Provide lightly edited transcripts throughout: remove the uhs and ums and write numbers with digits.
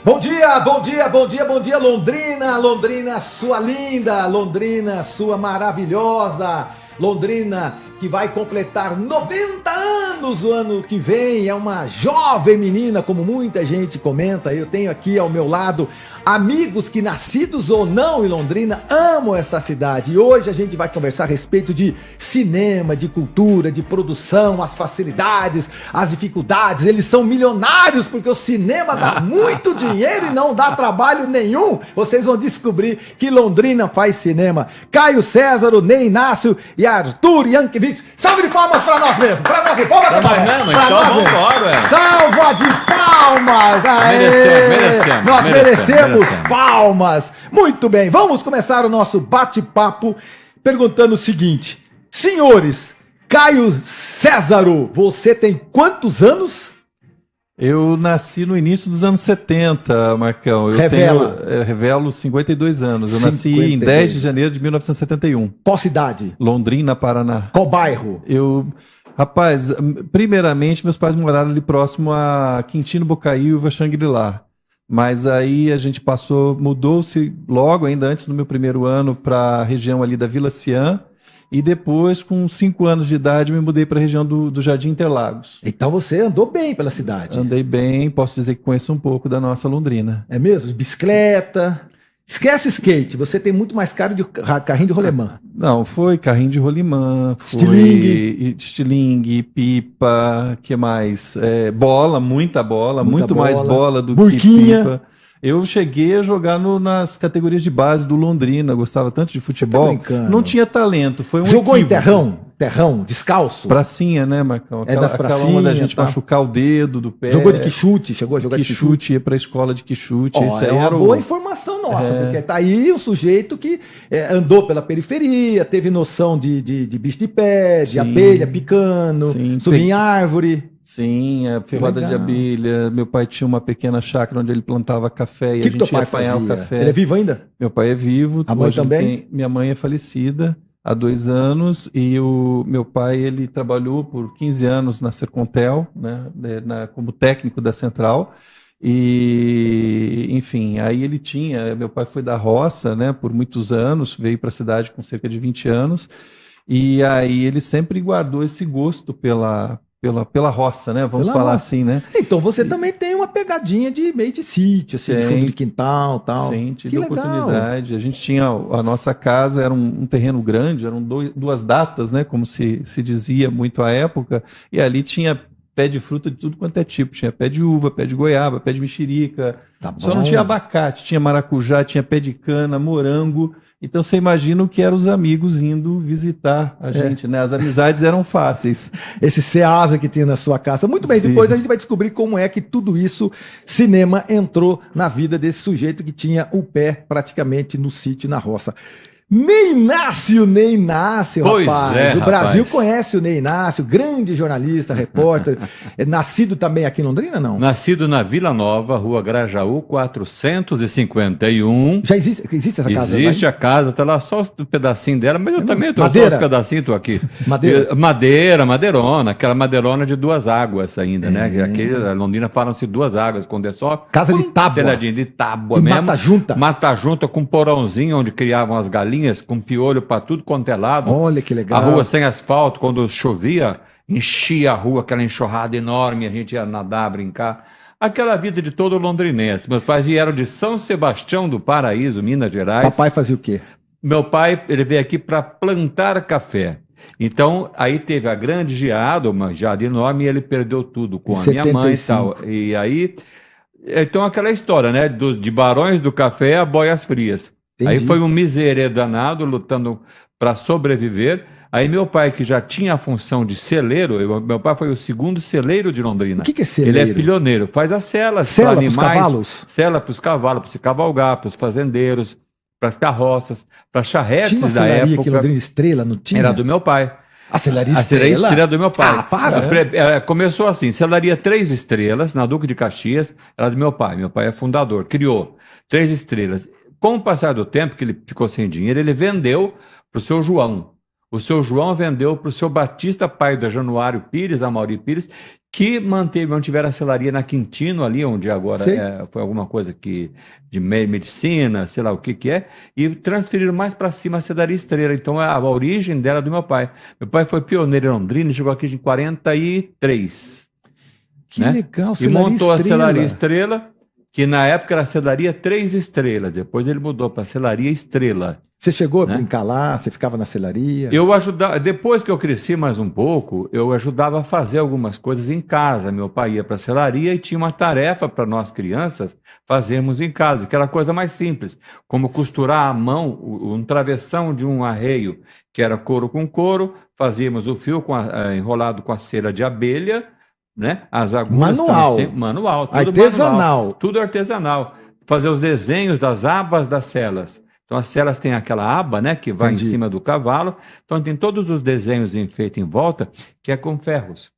Bom dia, bom dia, bom dia, bom dia, Londrina, Londrina, sua linda, Londrina, sua maravilhosa, Londrina, que vai completar 90 anos o ano que vem, é uma jovem menina, como muita gente comenta. Eu tenho aqui ao meu lado amigos que, nascidos ou não em Londrina, amam essa cidade. E hoje a gente vai conversar a respeito de cinema, de cultura, de produção, as facilidades, as dificuldades. Eles são milionários porque o cinema dá muito dinheiro e não dá trabalho nenhum. Vocês vão descobrir que Londrina faz cinema. Caio César, o Ney Inácio e Arthur Yankovic. Salve de palmas para nós mesmos. Para nós, palmas para nós. Então vamos embora. Salva de palmas. Aê. Nós merecemos palmas. Muito bem, vamos começar o nosso bate-papo perguntando o seguinte: senhores, Caio Césaro, você tem quantos anos? Eu nasci no início dos anos 70, Marcão. Eu revelo 52 anos. Eu nasci em 10 de janeiro de 1971. Qual cidade? Londrina, Paraná. Qual bairro? Rapaz, primeiramente, meus pais moraram ali próximo a Quintino Bocaiúva, Xangri-Lá. Mas aí a gente mudou-se logo, ainda antes do meu primeiro ano, para a região ali da Vila Cian. E depois, com 5 anos de idade, me mudei para a região do Jardim Interlagos. Então você andou bem pela cidade. Andei bem, posso dizer que conheço um pouco da nossa Londrina. É mesmo? Bicicleta. Esquece skate, você tem muito mais cara de carrinho de rolemã. Não, foi carrinho de rolimã, estilingue, pipa, que mais? Bola, muita bola, muito mais bola do burquinha. Que pipa. Eu cheguei a jogar nas categorias de base do Londrina, gostava tanto de futebol. Tá não tinha talento, foi um Jogou equívoco. em terrão, descalço? Pracinha, né, Marcão? Aquela uma da gente machucar o dedo do pé. Jogou de quichute? Chegou a jogar de quichute? Ia pra escola de quichute. É uma boa informação nossa, porque tá aí um sujeito que andou pela periferia, teve noção de bicho de pé, de abelha picando, subir em árvore. Sim, a ferroada de abelha. Meu pai tinha uma pequena chácara onde ele plantava café e a gente ia apanhar o café. Ele é vivo ainda? Meu pai é vivo. A mãe também? Minha mãe é falecida há 2 anos e o meu pai, ele trabalhou por 15 anos na Sercontel, né, como técnico da central. E, enfim, aí meu pai foi da roça, né, por muitos anos, veio para a cidade com cerca de 20 anos, e aí ele sempre guardou esse gosto pela roça, né? Vamos falar assim, né? Então você também tem uma pegadinha de meio de sítio, assim, de fundo de quintal e tal. Sim, tive oportunidade. A gente tinha a nossa casa, era um terreno grande, eram 2 datas, né? Como se dizia muito à época, e ali tinha pé de fruta de tudo quanto é tipo. Tinha pé de uva, pé de goiaba, pé de mexerica. Só não tinha abacate, tinha maracujá, tinha pé de cana, morango. Então você imagina o que eram os amigos indo visitar a gente, né? As amizades eram fáceis. Esse Ceasa que tinha na sua casa. Muito bem, depois a gente vai descobrir como é que tudo isso, cinema, entrou na vida desse sujeito que tinha o pé praticamente no sítio, na roça. Ney Inácio, rapaz. O Brasil conhece o Ney Inácio, grande jornalista, repórter. Nascido também aqui em Londrina, não? Nascido na Vila Nova, Rua Grajaú, 451. Já existe essa casa? Existe a casa, tá lá só um pedacinho dela, mas eu também tô Madeira. só uns pedacinhos, tô aqui. Madeirona, aquela madeirona de 2 águas ainda, né? Aqui, a Londrina falam-se 2 águas, quando é só... Casa de tábua. Telhadinho de tábua e mesmo. Mata junta com um porãozinho onde criavam as galinhas, com piolho para tudo quanto é lado. Olha que legal. A rua sem asfalto, quando chovia, enchia a rua, aquela enxurrada enorme, a gente ia nadar, brincar. Aquela vida de todo londrinense. Meus pais vieram de São Sebastião do Paraíso, Minas Gerais. Papai fazia o quê? Meu pai, ele veio aqui para plantar café. Então, aí teve a grande geada, uma geada enorme, e ele perdeu tudo com a minha mãe e tal. E aí, então aquela história, né? De Barões do Café a Boias Frias. Entendi. Aí foi um miserê danado, lutando para sobreviver. Aí meu pai, que já tinha a função de celeiro, meu pai foi o 2º celeiro de Londrina. O que é celeiro? Ele é pilhoneiro, faz as celas para animais. Cela para os cavalos? Cela para os cavalos, para se cavalgar, para os fazendeiros, para as carroças, para charretes da época. Tinha uma celaria aqui, Londrina Estrela, não tinha? Era do meu pai. A celaria Estrela? A Estrela do meu pai. Ah, para! Começou assim, celaria 3 estrelas, na Duque de Caxias, era do meu pai. Meu pai é fundador, criou 3 estrelas. Com o passar do tempo, que ele ficou sem dinheiro, ele vendeu para o seu João. O seu João vendeu para o seu Batista, pai da Januário Pires, Amaury Pires, que mantiveram a selaria na Quintino, ali onde agora foi alguma coisa de medicina, sei lá o que é, e transferiram mais para cima a Celaria Estrela. Então a origem dela é do meu pai. Meu pai foi pioneiro em Londrina e chegou aqui em 43. Que legal, e montou a Celaria Estrela, que na época era a Celaria 3 Estrelas. Depois ele mudou para a Celaria Estrela. Você chegou a brincar lá? Você ficava na celaria? Eu ajudava, depois que eu cresci mais um pouco, eu ajudava a fazer algumas coisas em casa. Meu pai ia para a celaria e tinha uma tarefa para nós crianças fazermos em casa, que era a coisa mais simples, como costurar à mão um travessão de um arreio, que era couro com couro, fazíamos o fio enrolado com a cera de abelha, né? As agulhas manual, tudo artesanal. Manual, tudo artesanal. Fazer os desenhos das abas das celas. Então, as celas têm aquela aba, né, que vai em cima do cavalo. Então, tem todos os desenhos feitos em volta, que é com ferros.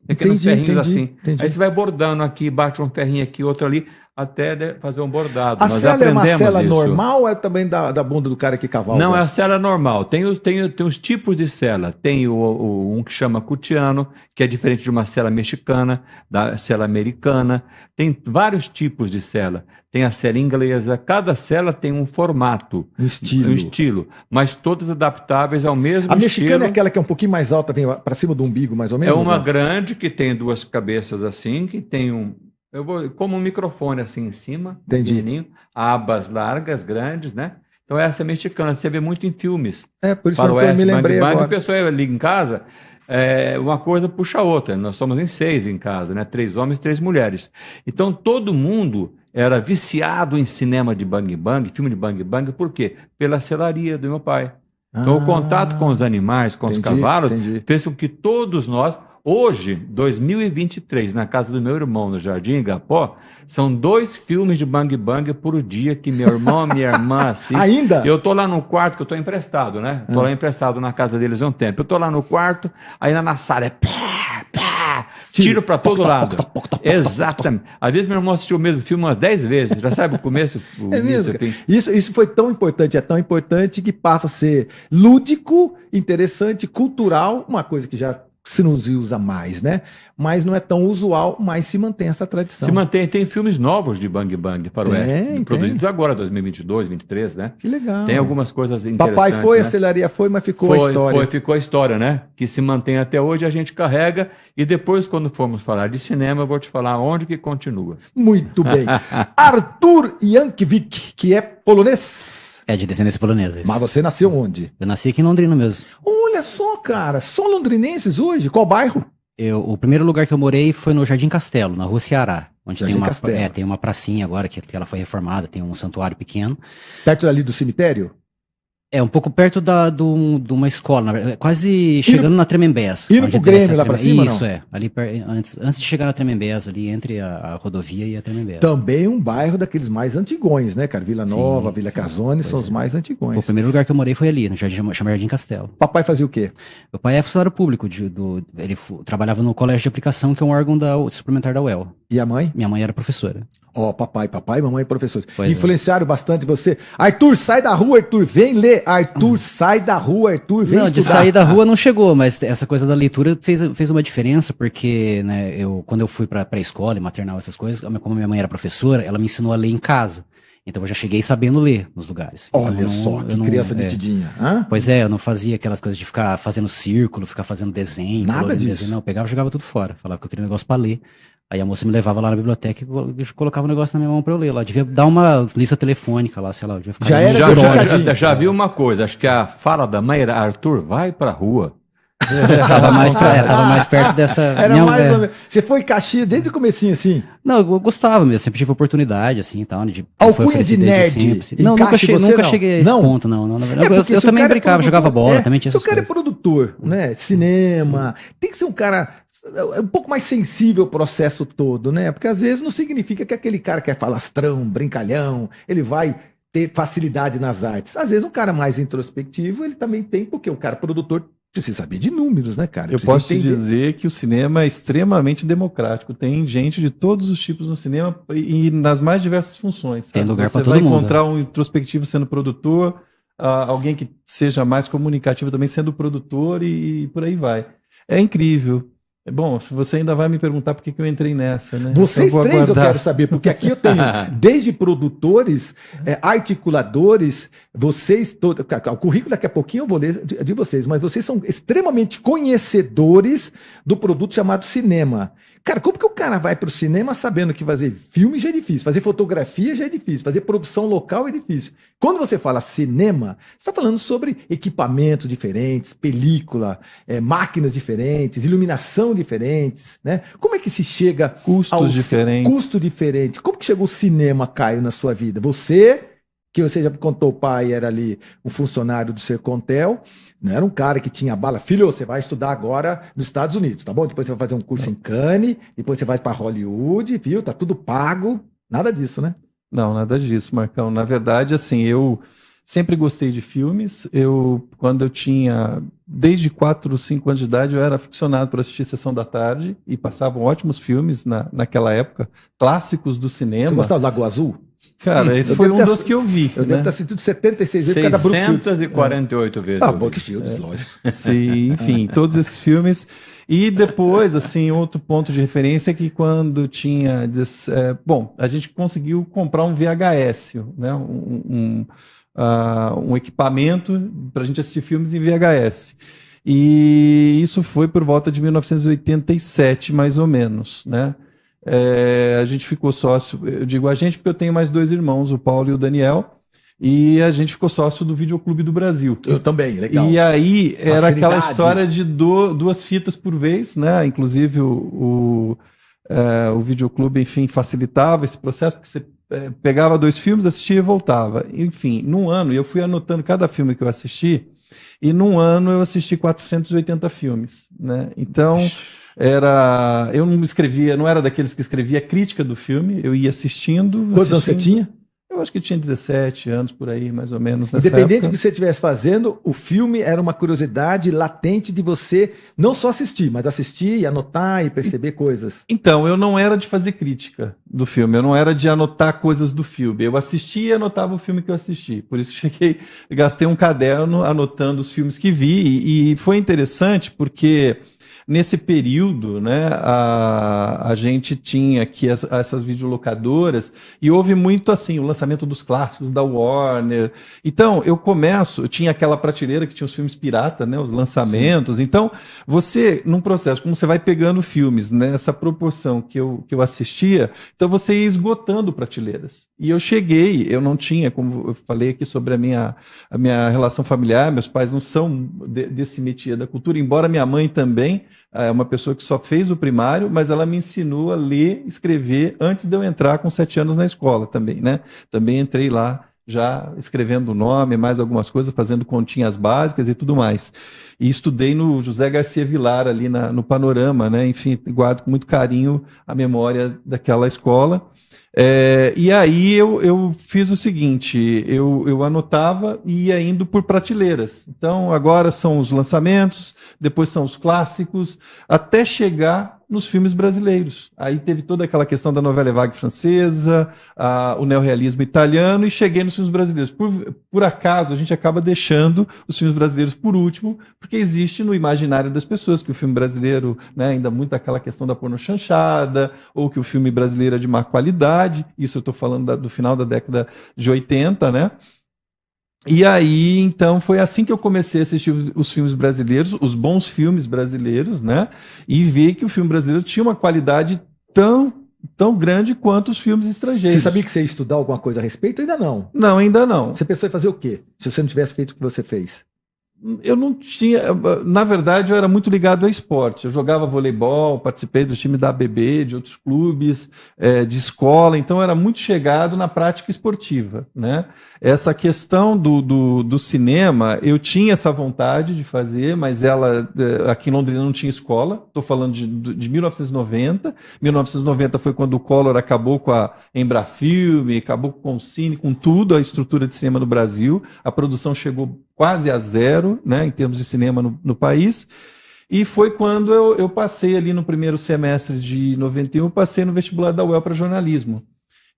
Pequenos ferrinhos assim. Aí você vai bordando aqui, bate um ferrinho aqui, outro ali, até fazer um bordado. A cela é uma cela normal ou é também da bunda do cara que cavalga? Não, é a cela normal. Tem os tipos de cela. Tem um que chama cutiano, que é diferente de uma cela mexicana, da cela americana. Tem vários tipos de cela. Tem a cela inglesa. Cada cela tem um formato. Um estilo. Mas todas adaptáveis ao mesmo estilo. A mexicana é aquela que é um pouquinho mais alta, vem para cima do umbigo, mais ou menos? É uma grande que tem duas cabeças assim, que tem como um microfone assim em cima, pequenininho, abas largas, grandes, né? Então essa é mexicana, você vê muito em filmes. Por isso que eu me lembrei agora. A pessoa liga em casa, uma coisa puxa a outra. Nós somos em 6 em casa, né? 3 homens, 3 mulheres. Então todo mundo era viciado em cinema de bang bang, filme de bang bang, por quê? Pela celaria do meu pai. Então o contato com os animais, com os cavalos, fez com que todos nós... Hoje, 2023, na casa do meu irmão, no Jardim Igapó, são 2 filmes de bang bang por dia que meu irmão e minha irmã assistem. Ainda? Eu tô lá no quarto, que eu tô emprestado, né? Tô lá emprestado na casa deles há um tempo. Eu tô lá no quarto, aí na sala é tiro para todo lado. Exatamente. Às vezes meu irmão assistiu o mesmo filme umas 10 vezes. Já sabe o começo? Mesmo, isso foi tão importante, é tão importante que passa a ser lúdico, interessante, cultural, uma coisa que já se não se usa mais, né? Mas não é tão usual, mas se mantém essa tradição. Se mantém, tem filmes novos de bang bang para o oeste, produzidos agora, 2022, 2023, né? Que legal. Tem algumas coisas interessantes. Papai foi, né? A celaria foi, mas ficou a história. Ficou a história, né? Que se mantém até hoje, a gente carrega, e depois, quando formos falar de cinema, eu vou te falar onde que continua. Muito bem. Arthur Jankovic, que é polonês. É de descendência polonesa. Mas você nasceu onde? Eu nasci aqui em Londrina mesmo. Olha só, cara, só londrinenses hoje? Qual bairro? O primeiro lugar que eu morei foi no Jardim Castelo, na Rua Ceará, onde Jardim tem uma pracinha agora que ela foi reformada, tem um santuário pequeno. Perto ali do cemitério? É, um pouco perto de uma escola, quase chegando na Tremembés. Indo pro Grêmio lá pra cima, Isso, ali antes de chegar na Tremembés, ali entre a rodovia e a Tremembés. Também um bairro daqueles mais antigões, né, cara? Vila Nova, Vila Casone são os mais antigões. O primeiro lugar que eu morei foi ali, no Jardim Castelo. Papai fazia o quê? Meu pai é funcionário público, ele trabalhava no Colégio de Aplicação, que é um órgão suplementar da UEL. E a mãe? Minha mãe era professora. Papai, mamãe, professor. Influenciaram bastante você. Arthur, sai da rua, Arthur, vem ler. Arthur, sai da rua, Arthur, vem estudar. De sair da rua não chegou, mas essa coisa da leitura fez uma diferença, porque, né, quando eu fui pra escola e maternal, essas coisas, como minha mãe era professora, ela me ensinou a ler em casa. Então eu já cheguei sabendo ler nos lugares. Olha só, que criança metidinha. Pois é, eu não fazia aquelas coisas de ficar fazendo círculo, ficar fazendo desenho. Nada disso. Desenho. Não, eu pegava e jogava tudo fora. Falava que eu queria um negócio pra ler. Aí a moça me levava lá na biblioteca e colocava um negócio na minha mão pra eu ler lá. Devia dar uma lista telefônica lá, sei lá. Devia ficar já vi uma coisa, acho que a fala da mãe era: Arthur, vai pra rua. Tava mais perto dessa... Era mais ou menos. Você foi em Caxias desde o comecinho, assim? Não, eu gostava mesmo, sempre tive oportunidade, assim, tal. Alcunha de nerd. Assim. Não, nunca cheguei a esse ponto, não. Eu também brincava, jogava bola, também tinha essas coisas. Se o cara é produtor, né, cinema, tem que ser um cara... um pouco mais sensível ao processo todo, né? Porque às vezes não significa que aquele cara que é falastrão, brincalhão, ele vai ter facilidade nas artes. Às vezes um cara mais introspectivo, ele também tem, porque o cara produtor precisa saber de números, né, cara? Eu posso te dizer que o cinema é extremamente democrático. Tem gente de todos os tipos no cinema e nas mais diversas funções. Sabe? Tem lugar para todo mundo. Você vai encontrar um introspectivo sendo produtor, alguém que seja mais comunicativo também sendo produtor e por aí vai. É incrível. Bom, se você ainda vai me perguntar por que eu entrei nessa, né? Vocês então, três aguardar. Eu quero saber, porque aqui eu tenho desde produtores, articuladores, vocês todos. O currículo daqui a pouquinho eu vou ler de vocês, mas vocês são extremamente conhecedores do produto chamado cinema. Cara, como que o cara vai para o cinema sabendo que fazer filme já é difícil, fazer fotografia já é difícil, fazer produção local é difícil? Quando você fala cinema, você está falando sobre equipamentos diferentes, película, máquinas diferentes, iluminação diferentes, né? Como é que se chega custos diferentes? Custo diferente. Como que chegou o cinema, Caio, na sua vida? Você já me contou, o pai era ali um funcionário do Sercontel, não era um cara que tinha bala. Filho, você vai estudar agora nos Estados Unidos, tá bom? Depois você vai fazer um curso em Cannes, depois você vai para Hollywood, viu? Tá tudo pago. Nada disso, né? Não, nada disso, Marcão. Na verdade, assim, eu sempre gostei de filmes. Quando eu tinha, desde 4 ou 5 anos de idade, eu era aficionado por assistir Sessão da Tarde e passavam ótimos filmes naquela época, clássicos do cinema. Você gostava do Lagoa Azul? Cara, esse foi um dos que eu vi. Eu devo ter assistido 76 vezes cada Brooke Shields. 648 vezes. Brooke Shields, lógico. Sim, enfim, todos esses filmes. E depois, assim, outro ponto de referência é que quando tinha... bom, a gente conseguiu comprar um VHS, né? Um equipamento para a gente assistir filmes em VHS. E isso foi por volta de 1987, mais ou menos, né? A gente ficou sócio, eu digo a gente porque eu tenho mais 2 irmãos, o Paulo e o Daniel, e a gente ficou sócio do Videoclube do Brasil. Eu também, legal. E aí era aquela história de 2 fitas por vez, né? Inclusive o Videoclube, enfim, facilitava esse processo, porque você pegava 2 filmes, assistia e voltava. Enfim, num ano, eu fui anotando cada filme que eu assisti, e num ano eu assisti 480 filmes, né? Então... eu não escrevia, não era daqueles que escrevia crítica do filme, eu ia assistindo. Quantos anos você tinha? Eu acho que tinha 17 anos por aí, mais ou menos. Independente do que você estivesse fazendo, o filme era uma curiosidade latente de você não só assistir, mas assistir e anotar e perceber coisas. Então, eu não era de fazer crítica do filme, eu não era de anotar coisas do filme. Eu assistia e anotava o filme que eu assisti. Por isso gastei um caderno anotando os filmes que vi, e foi interessante porque... Nesse período, né, a gente tinha aqui essas videolocadoras e houve muito assim, o lançamento dos clássicos da Warner. Então, eu tinha aquela prateleira que tinha os filmes pirata, né, os lançamentos. Sim. Então, você, num processo, como você vai pegando filmes nessa proporção que eu assistia, então você ia esgotando prateleiras. E eu não tinha, como eu falei aqui sobre a minha relação familiar, meus pais não são desse métier da cultura, embora minha mãe também, é uma pessoa que só fez o primário, mas ela me ensinou a ler, escrever, antes de eu entrar com 7 anos na escola também, né? Também entrei lá já escrevendo o nome, mais algumas coisas, fazendo continhas básicas e tudo mais. E estudei no José Garcia Vilar, ali no Panorama, né? Enfim, guardo com muito carinho a memória daquela escola. E aí eu fiz o seguinte, eu anotava e ia indo por prateleiras. Então agora são os lançamentos, depois são os clássicos, até chegar nos filmes brasileiros. Aí teve toda aquela questão da novela vague francesa, o neorrealismo italiano, e cheguei nos filmes brasileiros. Por acaso, a gente acaba deixando os filmes brasileiros por último, porque existe no imaginário das pessoas que o filme brasileiro, né, ainda muito aquela questão da pornochanchada, ou que o filme brasileiro é de má qualidade. Isso eu estou falando do final da década de 80, né? E aí, então, foi assim que eu comecei a assistir os filmes brasileiros, os bons filmes brasileiros, né? E vi que o filme brasileiro tinha uma qualidade tão grande quanto os filmes estrangeiros. Você sabia que você ia estudar alguma coisa a respeito? Ainda não. Não, ainda não. Você pensou em fazer o quê? Se você não tivesse feito o que você fez? Eu não tinha... Na verdade, eu era muito ligado ao esporte. Eu jogava voleibol, participei do time da ABB, de outros clubes, de escola. Então, eu era muito chegado na prática esportiva, né? Essa questão do cinema, eu tinha essa vontade de fazer, mas aqui em Londrina não tinha escola. Estou falando de 1990. 1990 foi quando o Collor acabou com a Embrafilme, acabou com o Cine, com tudo, a estrutura de cinema no Brasil. A produção chegou quase a zero, né, em termos de cinema no país. E foi quando eu passei ali no primeiro semestre de 91, passei no vestibular da UEL para jornalismo.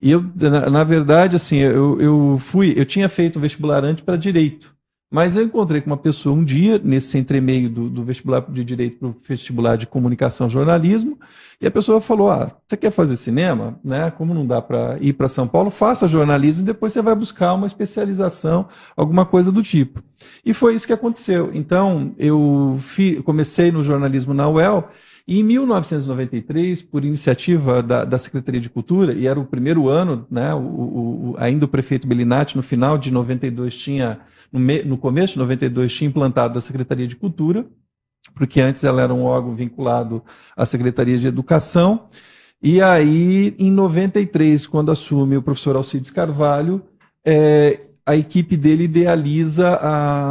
E eu, na verdade, assim, eu tinha feito o vestibular antes para Direito, mas eu encontrei com uma pessoa um dia, nesse entremeio do vestibular de Direito para o vestibular de Comunicação e Jornalismo, e a pessoa falou, você quer fazer cinema? Né? Como não dá para ir para São Paulo, faça jornalismo e depois você vai buscar uma especialização, alguma coisa do tipo. E foi isso que aconteceu. Então, eu comecei no jornalismo na UEL, e em 1993, por iniciativa da Secretaria de Cultura, e era o primeiro ano, né, ainda o prefeito Bellinati, no final de 92, no começo de 92, tinha implantado a Secretaria de Cultura, porque antes ela era um órgão vinculado à Secretaria de Educação. E aí, em 93, quando assume o professor Alcides Carvalho, a equipe dele idealiza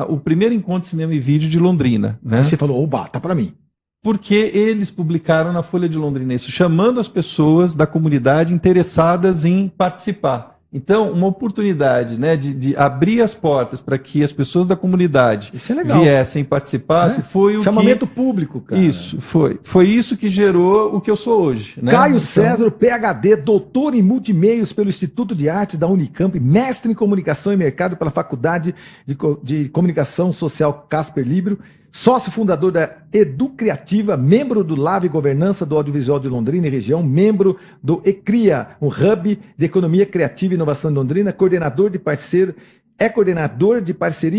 o primeiro encontro de cinema e vídeo de Londrina. Né? Você falou, oba, tá para mim. Porque eles publicaram na Folha de Londrina isso, chamando as pessoas da comunidade interessadas em participar. Então, uma oportunidade, né, de abrir as portas para que as pessoas da comunidade viessem participar, foi o chamamento público, cara. Isso, foi isso que gerou o que eu sou hoje. Né? Caio César, PhD, doutor em multimeios pelo Instituto de Artes da Unicamp, mestre em comunicação e mercado pela Faculdade de Comunicação Social Casper Libero, sócio fundador da Educriativa, membro do LAV Governança do Audiovisual de Londrina e região, membro do ECRIA, um hub de economia criativa e inovação de Londrina, coordenador de parceria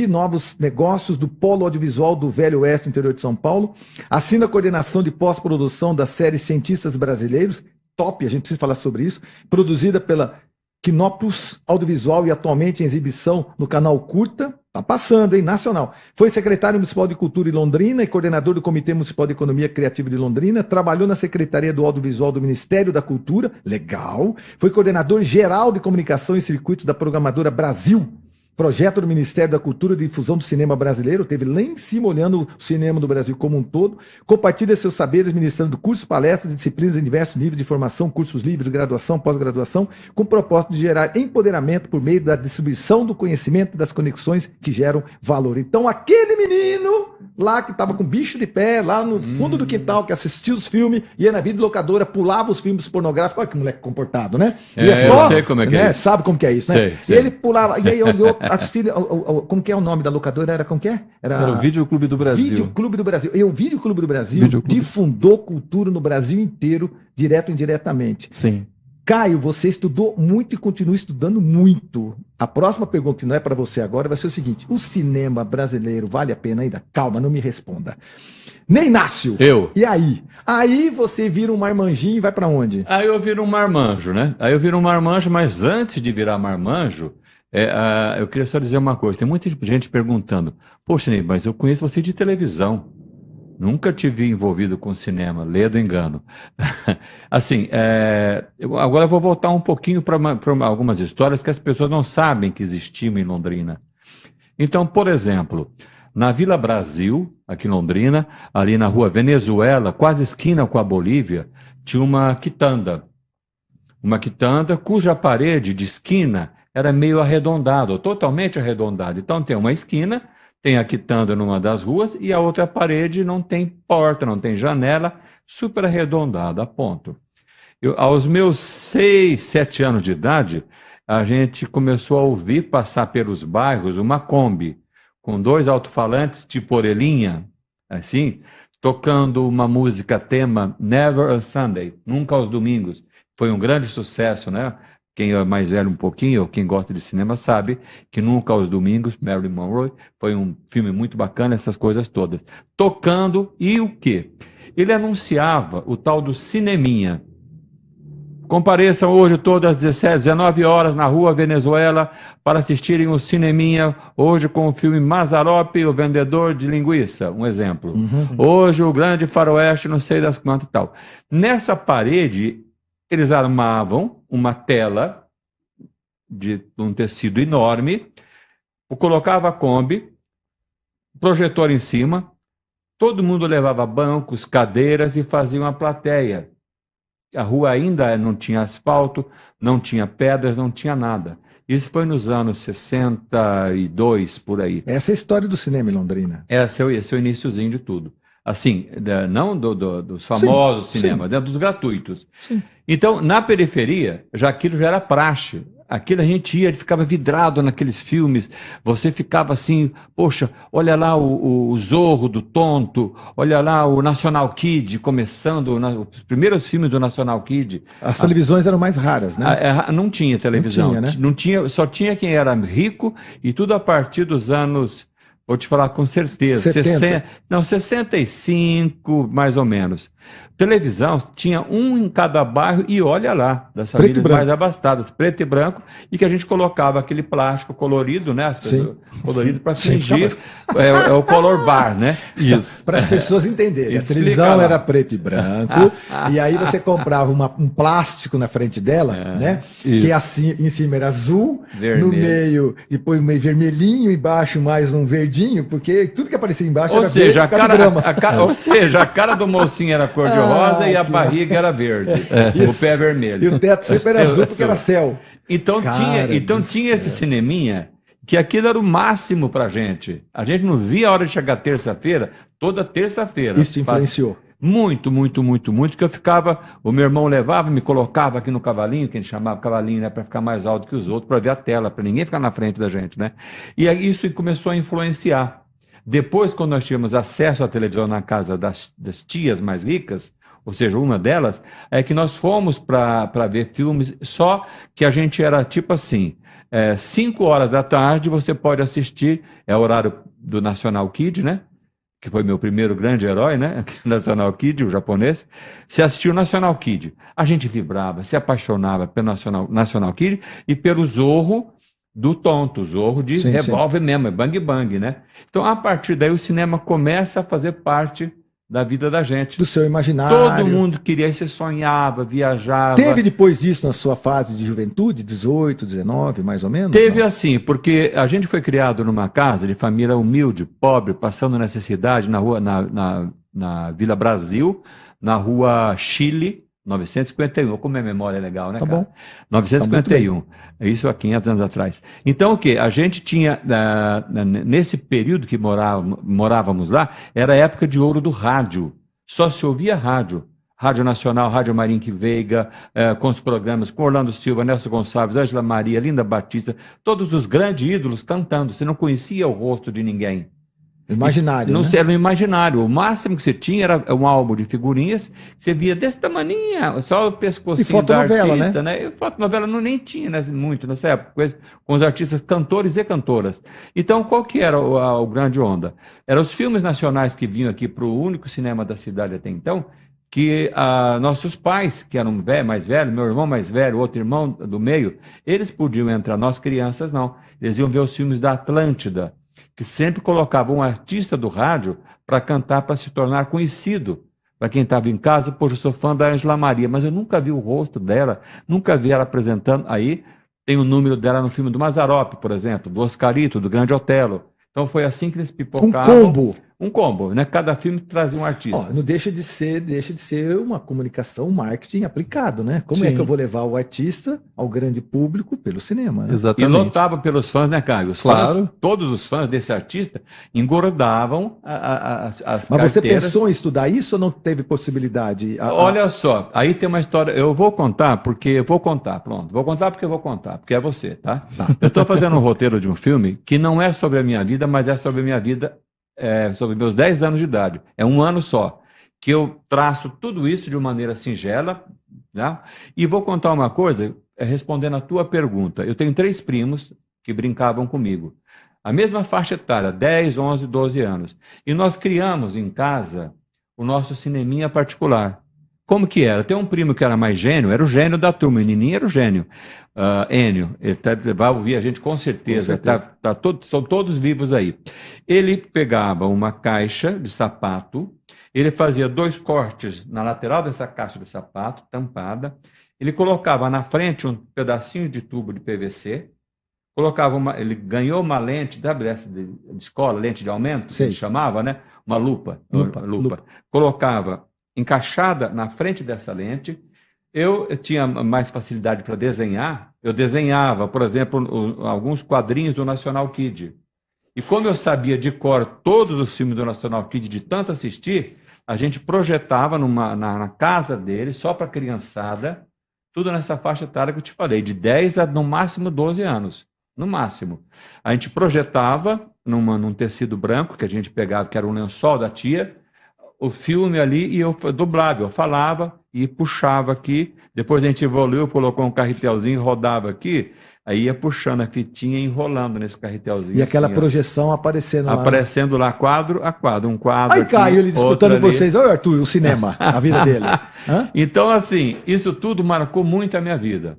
e novos negócios do Polo Audiovisual do Velho Oeste, interior de São Paulo, assina a coordenação de pós-produção da série Cientistas Brasileiros, top, a gente precisa falar sobre isso, produzida pela Quinopus Audiovisual e atualmente em exibição no canal Curta, tá passando, hein, nacional. Foi secretário municipal de Cultura de Londrina e coordenador do Comitê Municipal de Economia Criativa de Londrina, trabalhou na Secretaria do Audiovisual do Ministério da Cultura, legal, foi coordenador geral de comunicação e circuitos da programadora Brasil, projeto do Ministério da Cultura de Difusão do Cinema Brasileiro, teve lá em cima olhando o cinema do Brasil como um todo, compartilha seus saberes ministrando cursos, palestras e disciplinas em diversos níveis de formação, cursos livres, graduação, pós-graduação, com o propósito de gerar empoderamento por meio da distribuição do conhecimento das conexões que geram valor. Então, aquele menino lá que estava com bicho de pé, lá no fundo do quintal, que assistia os filmes, ia na videolocadora, pulava os filmes pornográficos, olha que moleque comportado, né? Eu sei como é que é isso. Sabe como que é isso, né? Sei. E ele pulava, e aí olhou, assistia, como que é o nome da locadora? Era como que é? Era o Videoclube do Brasil. Videoclube do Brasil. E o Videoclube do Brasil difundou cultura no Brasil inteiro, direto e indiretamente. Sim. Caio, você estudou muito e continua estudando muito. A próxima pergunta, que não é para você agora, vai ser o seguinte: o cinema brasileiro vale a pena ainda? Calma, não me responda. Nem Inácio. Eu. E aí? Aí você vira um marmanjinho e vai para onde? Aí eu viro um marmanjo, né? Mas antes de virar marmanjo, eu queria só dizer uma coisa. Tem muita gente perguntando, poxa, Ney, mas eu conheço você de televisão. Nunca te vi envolvido com cinema, lê do engano. Assim, agora eu vou voltar um pouquinho para algumas histórias que as pessoas não sabem que existiam em Londrina. Então, por exemplo, na Vila Brasil, aqui em Londrina, ali na rua Venezuela, quase esquina com a Bolívia, tinha uma quitanda. Uma quitanda cuja parede de esquina era meio arredondada, ou totalmente arredondada. Então tem uma esquina, tem a quitanda numa das ruas e a outra parede não tem porta, não tem janela, super arredondada, ponto. Aos meus 6, 7 anos de idade, a gente começou a ouvir passar pelos bairros uma Kombi, com 2 alto-falantes tipo orelhinha, assim, tocando uma música tema Never a Sunday, Nunca aos Domingos. Foi um grande sucesso, né? Quem é mais velho um pouquinho, ou quem gosta de cinema, sabe que Nunca aos Domingos, Marilyn Monroe, foi um filme muito bacana, essas coisas todas. Tocando, e o quê? Ele anunciava o tal do cineminha. Compareçam hoje todas às 19 horas na rua Venezuela para assistirem o cineminha, hoje com o filme Mazzaropi, o vendedor de linguiça, um exemplo. Hoje o grande faroeste, não sei das quantas e tal. Nessa parede, eles armavam uma tela de um tecido enorme, colocava a Kombi, projetor em cima, todo mundo levava bancos, cadeiras e fazia uma plateia. A rua ainda não tinha asfalto, não tinha pedras, não tinha nada. Isso foi nos anos 62, por aí. Essa é a história do cinema em Londrina. Esse é o iniciozinho de tudo. Assim, não dos famosos cinemas, né, dos gratuitos. Sim. Então, na periferia, aquilo já era praxe. Aquilo a gente ia, ele ficava vidrado naqueles filmes, você ficava assim, poxa, olha lá o Zorro do Tonto, olha lá o National Kid, começando, os primeiros filmes do National Kid. As televisões eram mais raras, né? Não tinha televisão, não tinha, né? Só tinha quem era rico, e tudo a partir dos anos, vou te falar com certeza, 65, mais ou menos. Televisão tinha um em cada bairro, e olha lá, das famílias mais abastadas, preto e branco, e que a gente colocava aquele plástico colorido, né? Colorido para fingir, é o color bar, né? Isso. Para as pessoas entenderem. A televisão era preto e branco, e aí você comprava um plástico na frente dela, né? Isso. Que assim, em cima era azul, vermelho. No meio, depois meio vermelhinho, embaixo mais um verdinho, porque tudo que aparecia embaixo era verde, ou seja, a cara do mocinho era cor de rosa e a barriga era verde, o pé vermelho. E o teto sempre era azul porque era céu. Então tinha esse cineminha, que aquilo era o máximo pra gente. A gente não via a hora de chegar terça-feira, toda terça-feira. Isso te influenciou? Muito, muito, muito, muito, que eu ficava, o meu irmão levava, me colocava aqui no cavalinho, que a gente chamava cavalinho, né, para ficar mais alto que os outros, para ver a tela, para ninguém ficar na frente da gente, né? E aí isso começou a influenciar. Depois, quando nós tínhamos acesso à televisão na casa das tias mais ricas, ou seja, uma delas, é que nós fomos para ver filmes, só que a gente era tipo assim, 5 horas da tarde você pode assistir, é o horário do National Kid, né? Que foi meu primeiro grande herói, né? National Kid, o japonês. Você assistiu o National Kid. A gente vibrava, se apaixonava pelo National Kid e pelo Zorro do Tonto, Zorro de revólver mesmo, é bang bang, né? Então, a partir daí, o cinema começa a fazer parte da vida da gente. Do seu imaginário. Todo mundo queria, você sonhava, viajava. Teve depois disso na sua fase de juventude, 18, 19, mais ou menos? Teve não? Assim, porque a gente foi criado numa casa de família humilde, pobre, passando necessidade na rua, na Vila Brasil, na rua Chile, 951. Como a memória é legal, né, tá cara? Bom. 951. Isso há 500 anos atrás. Então, o quê? A gente tinha, nesse período que morávamos lá, era a época de ouro do rádio. Só se ouvia rádio. Rádio Nacional, Rádio Marinque Veiga, com os programas com Orlando Silva, Nelson Gonçalves, Ângela Maria, Linda Batista, todos os grandes ídolos cantando. Você não conhecia o rosto de ninguém. Imaginário, não, né? Era no imaginário. O máximo que você tinha era um álbum de figurinhas, que você via desse tamaninha, só o pescocinho e fotonovela, da artista, né? E fotonovela nem tinha, né, muito nessa época, com os artistas cantores e cantoras. Então, qual que era o grande onda? Eram os filmes nacionais que vinham aqui para o único cinema da cidade até então, que nossos pais, que eram mais velhos, meu irmão mais velho, outro irmão do meio, eles podiam entrar, nós crianças não. Eles iam ver os filmes da Atlântida, que sempre colocava um artista do rádio para cantar, para se tornar conhecido. Para quem estava em casa, poxa, eu sou fã da Ângela Maria, mas eu nunca vi o rosto dela, nunca vi ela apresentando. Aí tem o número dela no filme do Mazzaropi, por exemplo, do Oscarito, do Grande Otelo. Então foi assim que eles pipocavam. Um combo, né? Cada filme trazia um artista. Não deixa de ser uma comunicação, um marketing aplicado, né? Como é que eu vou levar o artista ao grande público pelo cinema, né? Exatamente. E lotava pelos fãs, né, Caio? Todos os fãs desse artista engordavam as Mas carteiras. Você pensou em estudar isso ou não teve possibilidade? Olha só, aí tem uma história, eu vou contar porque eu vou contar, pronto. Vou contar porque é você, tá? Eu estou fazendo um roteiro de um filme que não é sobre a minha vida, mas é sobre a minha vida, sobre meus 10 anos de idade. É um ano só, que eu traço tudo isso de uma maneira singela, né? E vou contar uma coisa, respondendo a tua pergunta. Eu tenho 3 primos que brincavam comigo. A mesma faixa etária, 10, 11, 12 anos. E nós criamos em casa o nosso cineminha particular. Como que era? Tem um primo que era mais gênio, era o gênio da turma, o Nininho era o gênio. Enio, ele vai ouvir a gente com certeza. São todos vivos aí. Ele pegava uma caixa de sapato, ele fazia 2 cortes na lateral dessa caixa de sapato, tampada, ele colocava na frente um pedacinho de tubo de PVC, ele ganhou uma lente dessa de escola, lente de aumento, que ele chamava, né? Uma lupa. Colocava encaixada na frente dessa lente. Eu tinha mais facilidade para desenhar. Eu desenhava, por exemplo, alguns quadrinhos do National Kid. E como eu sabia de cor todos os filmes do National Kid, de tanto assistir, a gente projetava na casa dele, só para criançada, tudo nessa faixa etária que eu te falei, de 10 a no máximo 12 anos. No máximo. A gente projetava num tecido branco, que a gente pegava, que era um lençol da tia, o filme ali, e eu dublava, eu falava e puxava aqui. Depois a gente evoluiu, colocou um carretelzinho, rodava aqui, aí ia puxando a fitinha e enrolando nesse carretelzinho. E aquela assim, projeção aparecendo lá. Aparecendo lá quadro a quadro, um quadro. Aí aqui, Caio, ele disputando ali. vocês. Olha, Arthur, o cinema, a vida dele. Hã? Então, assim, isso tudo marcou muito a minha vida.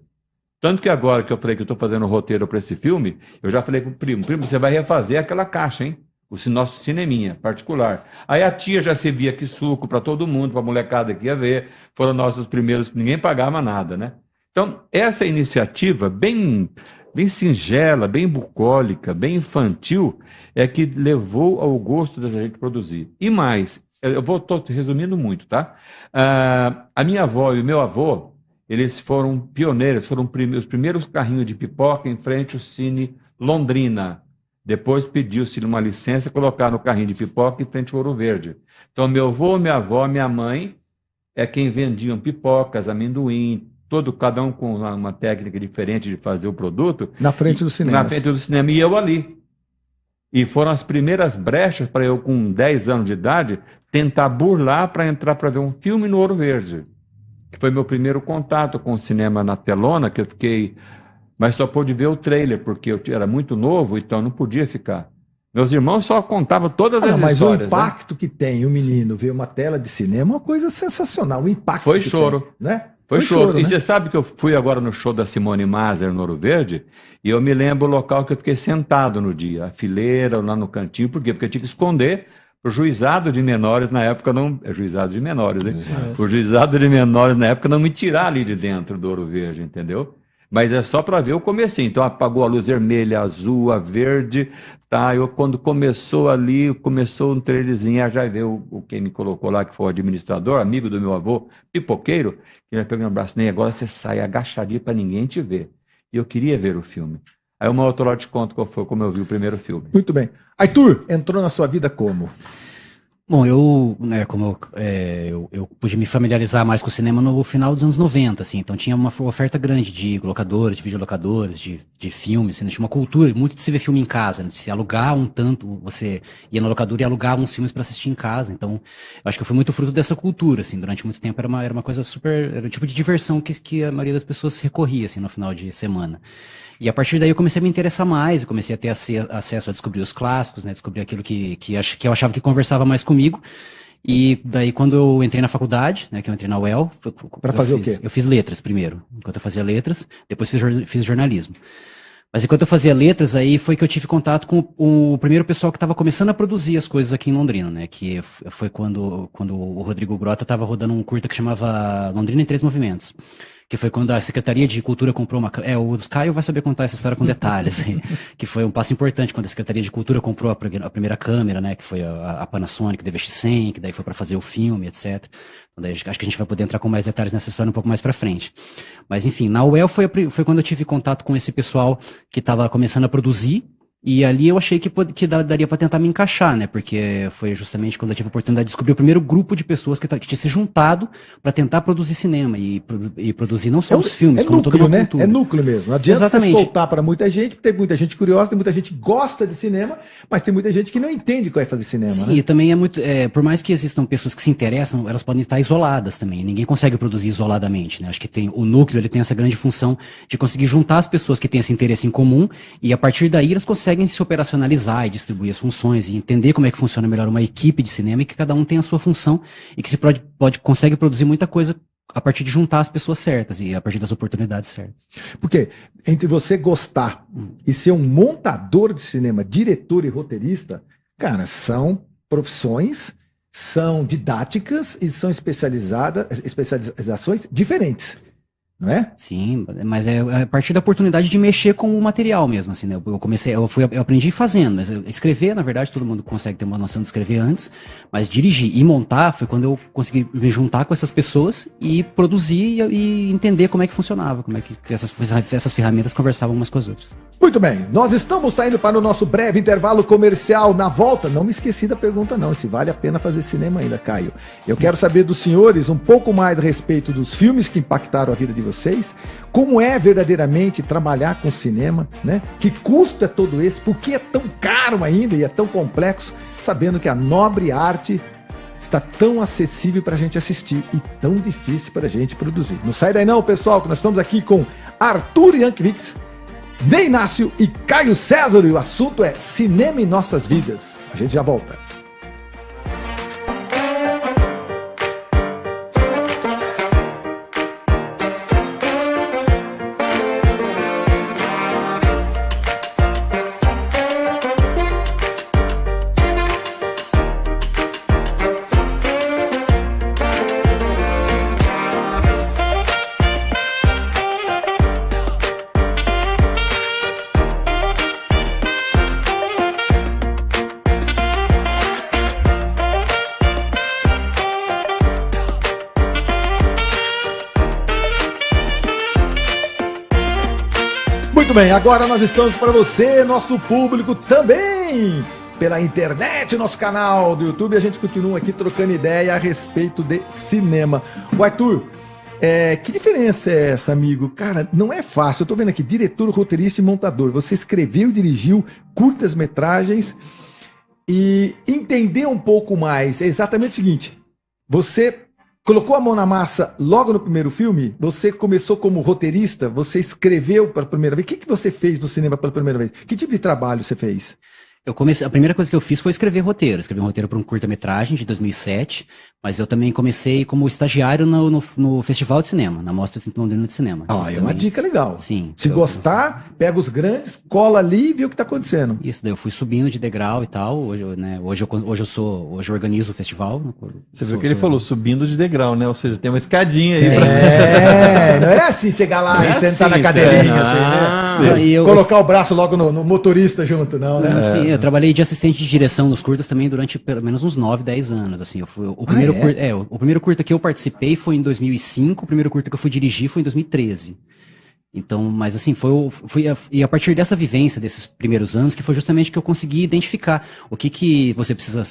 Tanto que agora que eu falei que eu estou fazendo o roteiro para esse filme, eu já falei pro primo, você vai refazer aquela caixa, hein? O nosso cineminha particular. Aí a tia já servia aqui suco para todo mundo, para a molecada que ia ver. Foram nossos primeiros, ninguém pagava nada, né? Então, essa iniciativa bem singela, bem bucólica, bem infantil, é que levou ao gosto da gente produzir. E mais, estou resumindo muito, tá? A minha avó e o meu avô, eles foram pioneiros, foram os primeiros carrinhos de pipoca em frente ao Cine Londrina. Depois pediu-se uma licença e colocar no carrinho de pipoca em frente ao Ouro Verde. Então, meu avô, minha avó, minha mãe é quem vendiam pipocas, amendoim, cada um com uma técnica diferente de fazer o produto. Na frente do cinema. Na frente do cinema, e eu ali. E foram as primeiras brechas para eu, com 10 anos de idade, tentar burlar para entrar para ver um filme no Ouro Verde. Que foi meu primeiro contato com o cinema na telona, que eu fiquei... Mas só pude ver o trailer, porque eu era muito novo, então não podia ficar. Meus irmãos só contavam todas as histórias. Mas o impacto que tem o menino ver uma tela de cinema é uma coisa sensacional. O impacto foi que choro. Tem, né? Foi choro. E né? você sabe que eu fui agora no show da Simone Maser no Ouro Verde, e eu me lembro o local que eu fiquei sentado no dia, a fileira, lá no cantinho. Por quê? Porque eu tinha que esconder. O juizado de menores na época não... É juizado de menores, hein? O juizado de menores na época não me tirar ali de dentro do Ouro Verde, entendeu? Mas é só para ver o comecinho. Então apagou a luz vermelha, azul, a verde, tá? Quando começou ali, começou um trailerzinho, já veio quem me colocou lá, que foi o administrador, amigo do meu avô, pipoqueiro, que me pegou no braço, nem agora você sai agachadinho para ninguém te ver. E eu queria ver o filme. Aí uma outra hora te conto qual foi, como eu vi o primeiro filme. Muito bem. Arthur, entrou na sua vida como? Bom, eu pude me familiarizar mais com o cinema no final dos anos 90, assim, então tinha uma oferta grande de locadores, de videolocadores, de filmes, assim, tinha uma cultura, muito de se ver filme em casa, né, de se alugar um tanto, você ia na locadora e alugava uns filmes para assistir em casa, então eu acho que eu fui muito fruto dessa cultura, assim, durante muito tempo era uma coisa super, era o tipo de diversão que a maioria das pessoas recorria, assim, no final de semana. E a partir daí eu comecei a me interessar mais, eu comecei a ter acesso a descobrir os clássicos, né, descobrir aquilo que eu achava que conversava mais comigo. E daí quando eu entrei na faculdade, né, que eu entrei na UEL... Para fazer o quê? Eu fiz letras primeiro, enquanto eu fazia letras, depois fiz jornalismo. Mas enquanto eu fazia letras, aí foi que eu tive contato com o primeiro pessoal que estava começando a produzir as coisas aqui em Londrina, né, que foi quando o Rodrigo Grota estava rodando um curta que chamava Londrina em 3 Movimentos. Que foi quando a Secretaria de Cultura comprou uma... o Caio vai saber contar essa história com detalhes, que foi um passo importante quando a Secretaria de Cultura comprou a primeira câmera, né, que foi a Panasonic DVX-100, que daí foi para fazer o filme, etc. Então, daí, acho que a gente vai poder entrar com mais detalhes nessa história um pouco mais para frente. Mas, enfim, na UEL foi quando eu tive contato com esse pessoal que estava começando a produzir, e ali eu achei que daria para tentar me encaixar, né? Porque foi justamente quando eu tive a oportunidade de descobrir o primeiro grupo de pessoas que tinha se juntado para tentar produzir cinema e produzir não só os filmes, como núcleo, toda uma né? cultura. É núcleo mesmo. Não adianta Exatamente. você soltar para muita gente, tem muita gente curiosa, tem muita gente que gosta de cinema, mas tem muita gente que não entende o que é fazer cinema. Sim, né? e também por mais que existam pessoas que se interessam, elas podem estar isoladas também. Ninguém consegue produzir isoladamente, né? Acho que o núcleo, ele tem essa grande função de conseguir juntar as pessoas que têm esse interesse em comum e a partir daí elas conseguem se operacionalizar e distribuir as funções e entender como é que funciona melhor uma equipe de cinema e que cada um tem a sua função e que se consegue produzir muita coisa a partir de juntar as pessoas certas e a partir das oportunidades certas. Porque entre você gostar e ser um montador de cinema, diretor e roteirista, cara, são profissões, são didáticas e são especializações diferentes. não é? Sim, mas é a partir da oportunidade de mexer com o material mesmo, assim, né? Eu aprendi fazendo, mas escrever, na verdade, todo mundo consegue ter uma noção de escrever antes, mas dirigir e montar foi quando eu consegui me juntar com essas pessoas e produzir e entender como é que funcionava, como é que essas ferramentas conversavam umas com as outras. Muito bem, nós estamos saindo para o nosso breve intervalo comercial. Na volta, não me esqueci da pergunta não, se vale a pena fazer cinema ainda, Caio. Eu quero saber dos senhores um pouco mais a respeito dos filmes que impactaram a vida de vocês, como é verdadeiramente trabalhar com cinema, né? Que custo é todo esse, por que é tão caro ainda e é tão complexo, sabendo que a nobre arte está tão acessível para a gente assistir e tão difícil para a gente produzir. Não sai daí não, pessoal, que nós estamos aqui com Arthur Yankovic, Ney Inácio e Caio César, e o assunto é cinema em nossas vidas. A gente já volta. Muito bem, agora nós estamos para você, nosso público também, pela internet, nosso canal do YouTube. A gente continua aqui trocando ideia a respeito de cinema. O Arthur, que diferença é essa, amigo? Cara, não é fácil. Eu tô vendo aqui, diretor, roteirista e montador. Você escreveu e dirigiu curtas-metragens e entender um pouco mais é exatamente o seguinte: você colocou a mão na massa logo no primeiro filme? Você começou como roteirista? Você escreveu pela primeira vez? O que você fez no cinema pela primeira vez? Que tipo de trabalho você fez? A primeira coisa que eu fiz foi escrever roteiro. Escrevi um roteiro para um curta-metragem de 2007, mas eu também comecei como estagiário no Festival de Cinema, na Mostra Londrina de Cinema. É uma dica legal. Sim. Se gostar, pega os grandes, cola ali e vê o que está acontecendo. Isso, daí eu fui subindo de degrau e tal. Hoje eu organizo o festival. Você viu que ele falou, subindo de degrau, né? Ou seja, tem uma escadinha aí. Não é assim chegar lá e sentar na cadeirinha, assim, né? Colocar o braço logo no motorista junto, não, né? Sim, eu trabalhei de assistente de direção nos curtas também durante pelo menos uns 9, 10 anos, assim. Eu fui o primeiro curta que eu participei foi em 2005, o primeiro curta que eu fui dirigir foi em 2013. Então, mas assim, e a partir dessa vivência, desses primeiros anos, que foi justamente que eu consegui identificar o que você precisa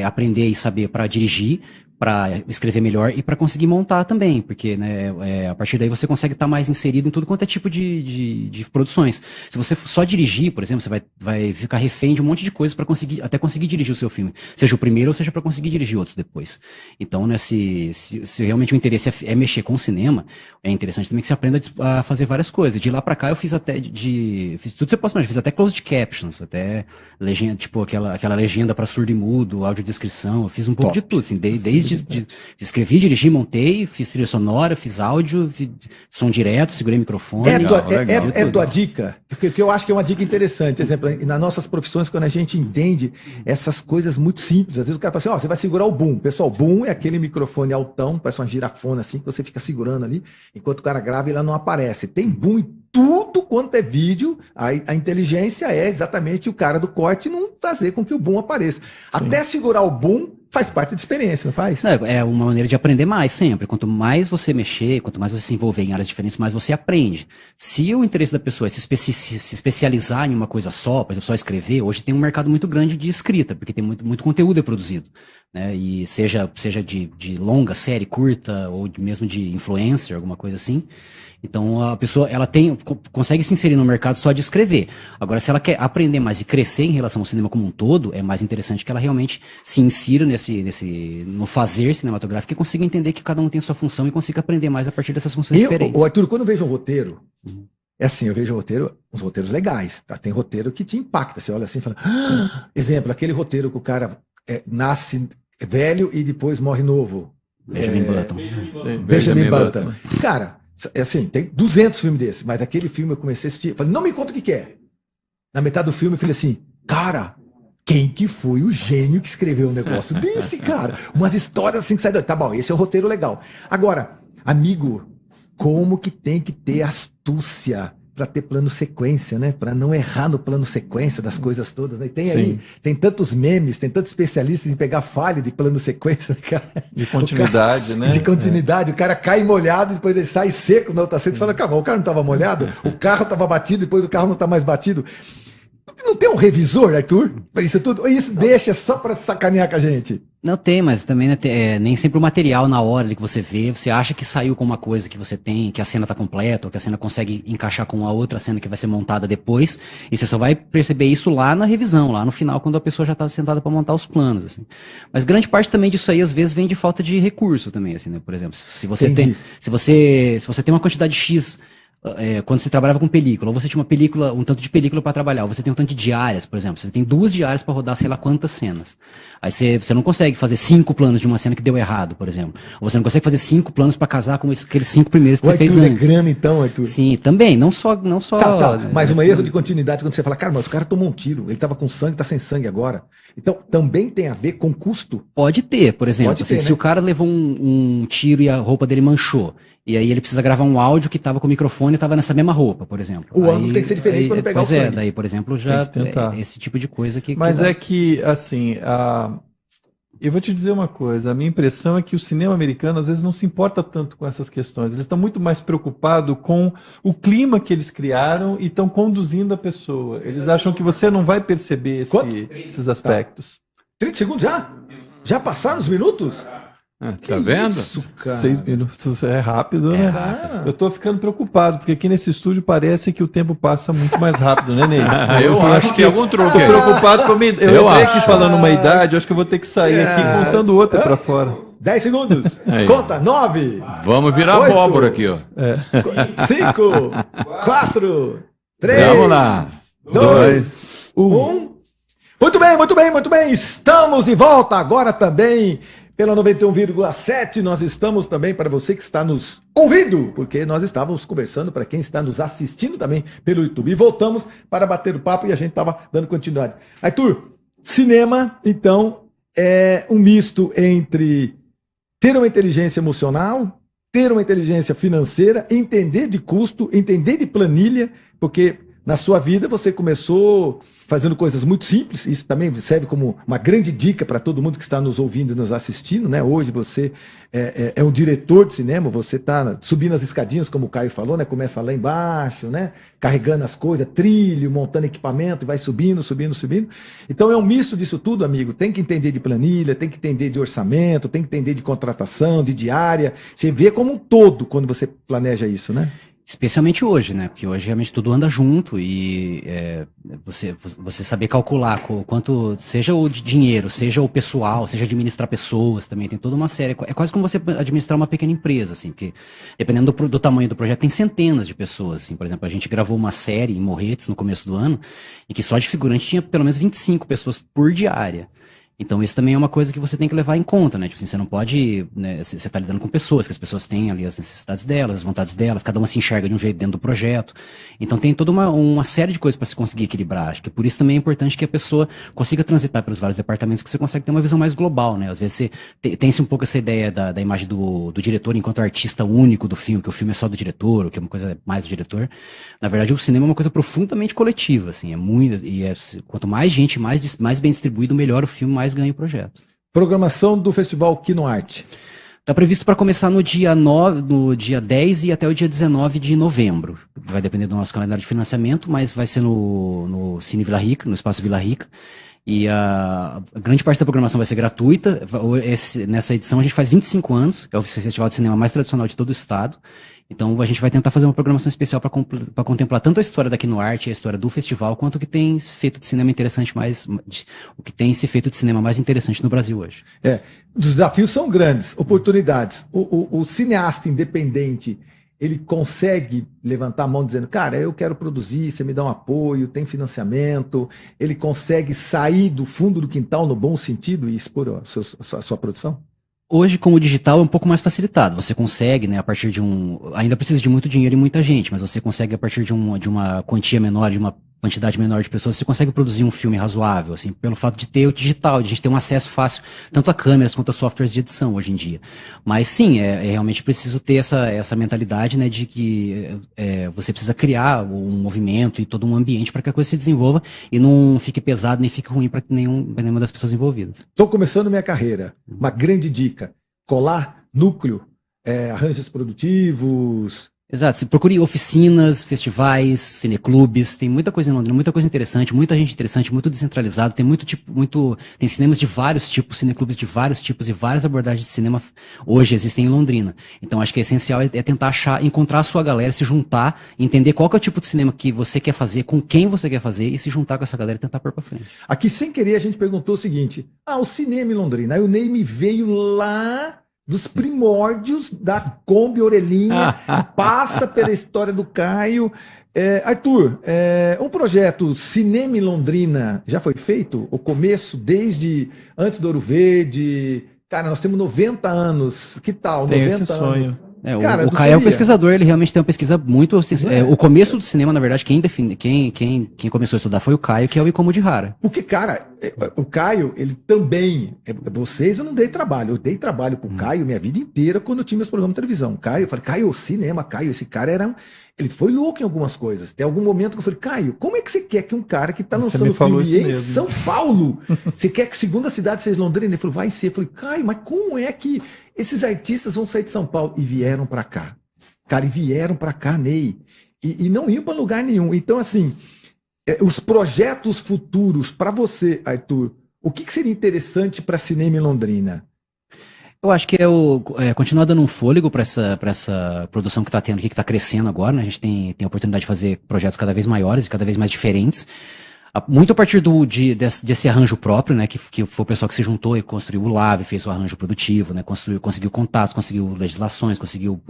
aprender e saber para dirigir, para escrever melhor e para conseguir montar também, porque, né, a partir daí você consegue estar mais inserido em tudo quanto é tipo de produções. Se você só dirigir, por exemplo, você vai ficar refém de um monte de coisas para até conseguir dirigir o seu filme, seja o primeiro ou seja para conseguir dirigir outros depois. Então, né, se realmente o interesse é mexer com o cinema, é interessante também que você aprenda a fazer várias coisas. De lá para cá eu fiz fiz tudo que você possa imaginar, fiz até closed captions, até legenda, tipo aquela legenda para surdo e mudo, audiodescrição, eu fiz um pouco de tudo, assim, desde escrevi, dirigi, montei, fiz trilha sonora, fiz áudio, fiz som direto, segurei microfone. É tua dica? Porque eu acho que é uma dica interessante. Por exemplo, nas nossas profissões, quando a gente entende essas coisas muito simples, às vezes o cara fala assim, você vai segurar o boom. Pessoal, boom é aquele microfone altão, parece uma girafona assim, que você fica segurando ali, enquanto o cara grava e ela não aparece. Tem boom em tudo quanto é vídeo, a inteligência é exatamente o cara do corte não fazer com que o boom apareça. Sim. Até segurar o boom faz parte da experiência, não faz? É uma maneira de aprender mais sempre. Quanto mais você mexer, quanto mais você se envolver em áreas diferentes, mais você aprende. Se o interesse da pessoa é se especializar em uma coisa só, por exemplo, só escrever, hoje tem um mercado muito grande de escrita, porque tem muito conteúdo produzido, né? E seja de longa, série, curta, ou mesmo de influencer, alguma coisa assim. Então a pessoa consegue se inserir no mercado só de escrever. Agora, se ela quer aprender mais e crescer em relação ao cinema como um todo, é mais interessante que ela realmente se insira no fazer cinematográfico e consiga entender que cada um tem sua função e consiga aprender mais a partir dessas funções diferentes. Arthur, quando eu vejo um roteiro, é assim, eu vejo uns roteiros legais, tá? Tem roteiro que te impacta, você olha assim e fala, exemplo, aquele roteiro que o cara nasce velho e depois morre novo. Benjamin Button. Cara, assim, tem 200 filmes desses, mas aquele filme eu comecei a assistir, falei, não me conta o que é. Na metade do filme eu falei assim, cara, quem que foi o gênio que escreveu um negócio desse, cara? Umas histórias assim que saem... Tá bom, esse é o roteiro legal. Agora, amigo, como que tem que ter astúcia para ter plano sequência, né? Para não errar no plano sequência das coisas todas, né? E tem aí, tem tantos memes, tem tantos especialistas em pegar falha de plano sequência, cara. De continuidade, né? De continuidade, o cara cai molhado, depois ele sai seco na outra cena, você fala, calma, o cara não estava molhado, o carro estava batido, depois o carro não está mais batido. Não tem um revisor, Arthur, para isso tudo? Ou isso deixa só para sacanear com a gente? Não tem, mas também né, nem sempre o material na hora que você vê, você acha que saiu com uma coisa que você tem, que a cena tá completa, ou que a cena consegue encaixar com a outra cena que vai ser montada depois, e você só vai perceber isso lá na revisão, lá no final, quando a pessoa já tá sentada para montar os planos, assim. Mas grande parte também disso aí, às vezes, vem de falta de recurso também, assim, né? Por exemplo, se você tem uma quantidade X. Quando você trabalhava com película, ou você tinha uma película, um tanto de película para trabalhar, ou você tem um tanto de diárias, por exemplo, você tem 2 diárias para rodar sei lá quantas cenas. Aí você não consegue fazer 5 planos de uma cena que deu errado, por exemplo. Ou você não consegue fazer 5 planos para casar com aqueles 5 primeiros que você fez antes. É grana então, Arthur? Sim, também, não só. Tá. Mas um erro de continuidade quando você fala, cara, mas o cara tomou um tiro, ele tava com sangue, tá sem sangue agora. Então, também tem a ver com custo? Pode ter, por exemplo, assim, se o cara levou um tiro e a roupa dele manchou, e aí ele precisa gravar um áudio que tava com o microfone e tava nessa mesma roupa, por exemplo. O ângulo tem que ser diferente quando pegar o sangue. Daí, por exemplo, já esse tipo de coisa que... Mas é que, assim, eu vou te dizer uma coisa, a minha impressão é que o cinema americano às vezes não se importa tanto com essas questões, eles estão muito mais preocupados com o clima que eles criaram e estão conduzindo a pessoa. Eles acham que você não vai perceber esses aspectos. 30 segundos já? Já passaram os minutos? Tá vendo? Isso, cara. 6 minutos é rápido, né? Rápido. Eu tô ficando preocupado, porque aqui nesse estúdio parece que o tempo passa muito mais rápido, né, Ney? Eu acho que é algum truque aí. Tô preocupado com a minha idade. Eu entrei aqui falando uma idade, eu acho que eu vou ter que sair aqui contando outra pra fora. 10 segundos. Aí. Conta. 9. Vamos virar 8, abóbora aqui, ó. 5, 4, 3. Vamos lá. 2, 1. Muito bem. Estamos de volta agora também pela 91,7. Nós estamos também para você que está nos ouvindo, porque nós estávamos conversando para quem está nos assistindo também pelo YouTube. E voltamos para bater o papo e a gente estava dando continuidade. Arthur, cinema, então, é um misto entre ter uma inteligência emocional, ter uma inteligência financeira, entender de custo, entender de planilha, porque na sua vida você começou fazendo coisas muito simples, isso também serve como uma grande dica para todo mundo que está nos ouvindo e nos assistindo, né? Hoje você é um diretor de cinema, você está subindo as escadinhas, como o Caio falou, né? Começa lá embaixo, né? Carregando as coisas, trilho, montando equipamento, e vai subindo. Então é um misto disso tudo, amigo. Tem que entender de planilha, tem que entender de orçamento, tem que entender de contratação, de diária. Você vê como um todo quando você planeja isso, né? Especialmente hoje, né? Porque hoje realmente tudo anda junto e você saber calcular quanto, seja o dinheiro, seja o pessoal, seja administrar pessoas também, tem toda uma série. É quase como você administrar uma pequena empresa, assim, porque dependendo do tamanho do projeto, tem centenas de pessoas, assim. Por exemplo, a gente gravou uma série em Morretes no começo do ano, em que só de figurante tinha pelo menos 25 pessoas por diária. Então isso também é uma coisa que você tem que levar em conta, né? Tipo assim, você não pode, né, você tá lidando com pessoas, que as pessoas têm ali as necessidades delas, as vontades delas, cada uma se enxerga de um jeito dentro do projeto. Então tem toda uma série de coisas para se conseguir equilibrar. Acho que por isso também é importante que a pessoa consiga transitar pelos vários departamentos, que você consegue ter uma visão mais global, né? Às vezes você tem-se um pouco essa ideia da imagem do diretor enquanto artista único do filme, que o filme é só do diretor, ou que é uma coisa mais do diretor. Na verdade, o cinema é uma coisa profundamente coletiva, assim, quanto mais gente, mais bem distribuído, melhor o filme, mais ganha o projeto. Programação do Festival Kinoarte. Está previsto para começar no dia 10 e até o dia 19 de novembro. Vai depender do nosso calendário de financiamento, mas vai ser no Cine Vila Rica, no Espaço Vila Rica. E a grande parte da programação vai ser gratuita. Nessa edição a gente faz 25 anos, é o festival de cinema mais tradicional de todo o estado. Então a gente vai tentar fazer uma programação especial para contemplar tanto a história da Kinoarte, a história do festival, quanto o que tem feito de cinema interessante o que tem se feito de cinema mais interessante no Brasil hoje. Os desafios são grandes, oportunidades. O cineasta independente, ele consegue levantar a mão dizendo, cara, eu quero produzir, você me dá um apoio, tem financiamento. Ele consegue sair do fundo do quintal no bom sentido e expor a sua produção? Hoje, com o digital, é um pouco mais facilitado. Você consegue, né, a partir de ainda precisa de muito dinheiro e muita gente, mas você consegue, a partir de uma quantia menor, de uma quantidade menor de pessoas, você consegue produzir um filme razoável, assim, pelo fato de ter o digital, de a gente ter um acesso fácil, tanto a câmeras quanto a softwares de edição hoje em dia. Mas sim, é realmente preciso ter essa mentalidade, né, de que você precisa criar um movimento e todo um ambiente para que a coisa se desenvolva e não fique pesado nem fique ruim para nenhuma das pessoas envolvidas. Estou começando minha carreira. Uma grande dica: colar núcleo, arranjos produtivos. Exato, você procure oficinas, festivais, cineclubes, tem muita coisa em Londrina, muita coisa interessante, muita gente interessante, muito descentralizado, tem tem cinemas de vários tipos, cineclubes de vários tipos e várias abordagens de cinema hoje existem em Londrina. Então acho que é essencial tentar encontrar a sua galera, se juntar, entender qual que é o tipo de cinema que você quer fazer, com quem você quer fazer e se juntar com essa galera e tentar pôr pra frente. Aqui, sem querer, a gente perguntou o seguinte: o cinema em Londrina. Aí o Ney me veio lá dos primórdios da Kombi Orelhinha, passa pela história do Caio. Arthur, um projeto Cinema em Londrina já foi feito? O começo, desde antes do Ouro Verde? Cara, nós temos 90 anos. Que tal? Tem 90 esse anos. sonho. O Caio é um pesquisador, ele realmente tem uma pesquisa muito o começo do cinema, na verdade, quem começou a estudar foi o Caio, que é o Ikomo de Hara. Porque, cara, o Caio, ele também. Vocês eu não dei trabalho. Eu dei trabalho pro Caio minha vida inteira quando eu tinha meus programas de televisão. Caio, eu falei, Caio, cinema, Caio, esse cara ele foi louco em algumas coisas. Tem algum momento que eu falei, Caio, como é que você quer que um cara que tá lançando filme em São Paulo, você quer que segunda cidade seja Londrina? Ele falou, vai ser. Eu falei, Caio, mas como é que esses artistas vão sair de São Paulo? E vieram pra cá. Cara, e vieram pra cá, Ney. E não iam pra lugar nenhum. Então, assim, os projetos futuros para você, Arthur, o que seria interessante para cinema em Londrina? Eu acho que continuar dando um fôlego para essa produção que está tendo aqui, que está crescendo agora, né? A gente tem a oportunidade de fazer projetos cada vez maiores e cada vez mais diferentes. Muito a partir desse arranjo próprio, né? Que foi o pessoal que se juntou e construiu o LAV, fez o arranjo produtivo, né? Conseguiu contatos, conseguiu legislações, conseguiu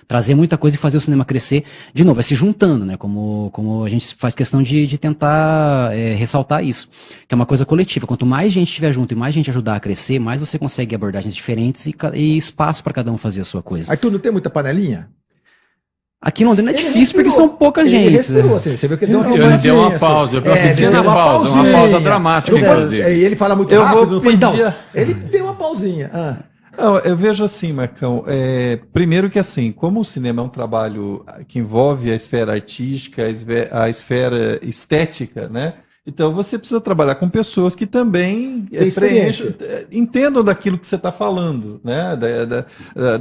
trazer muita coisa e fazer o cinema crescer. De novo, se juntando, né? Como a gente faz questão de tentar ressaltar isso. Que é uma coisa coletiva. Quanto mais gente estiver junto e mais gente ajudar a crescer, mais você consegue abordagens diferentes e espaço para cada um fazer a sua coisa. Arthur, não tem muita panelinha? Aqui em Londrina é difícil porque são pouca gente. Respirou, assim, você viu que ele deu uma deu uma pausa, uma pausa dramática, inclusive. E ele fala muito rápido. Ele deu uma pausinha. Não, eu vejo assim, Marcão, primeiro que assim, como o cinema é um trabalho que envolve a esfera artística, a esfera estética, né? Então você precisa trabalhar com pessoas que também entendam daquilo que você está falando, né?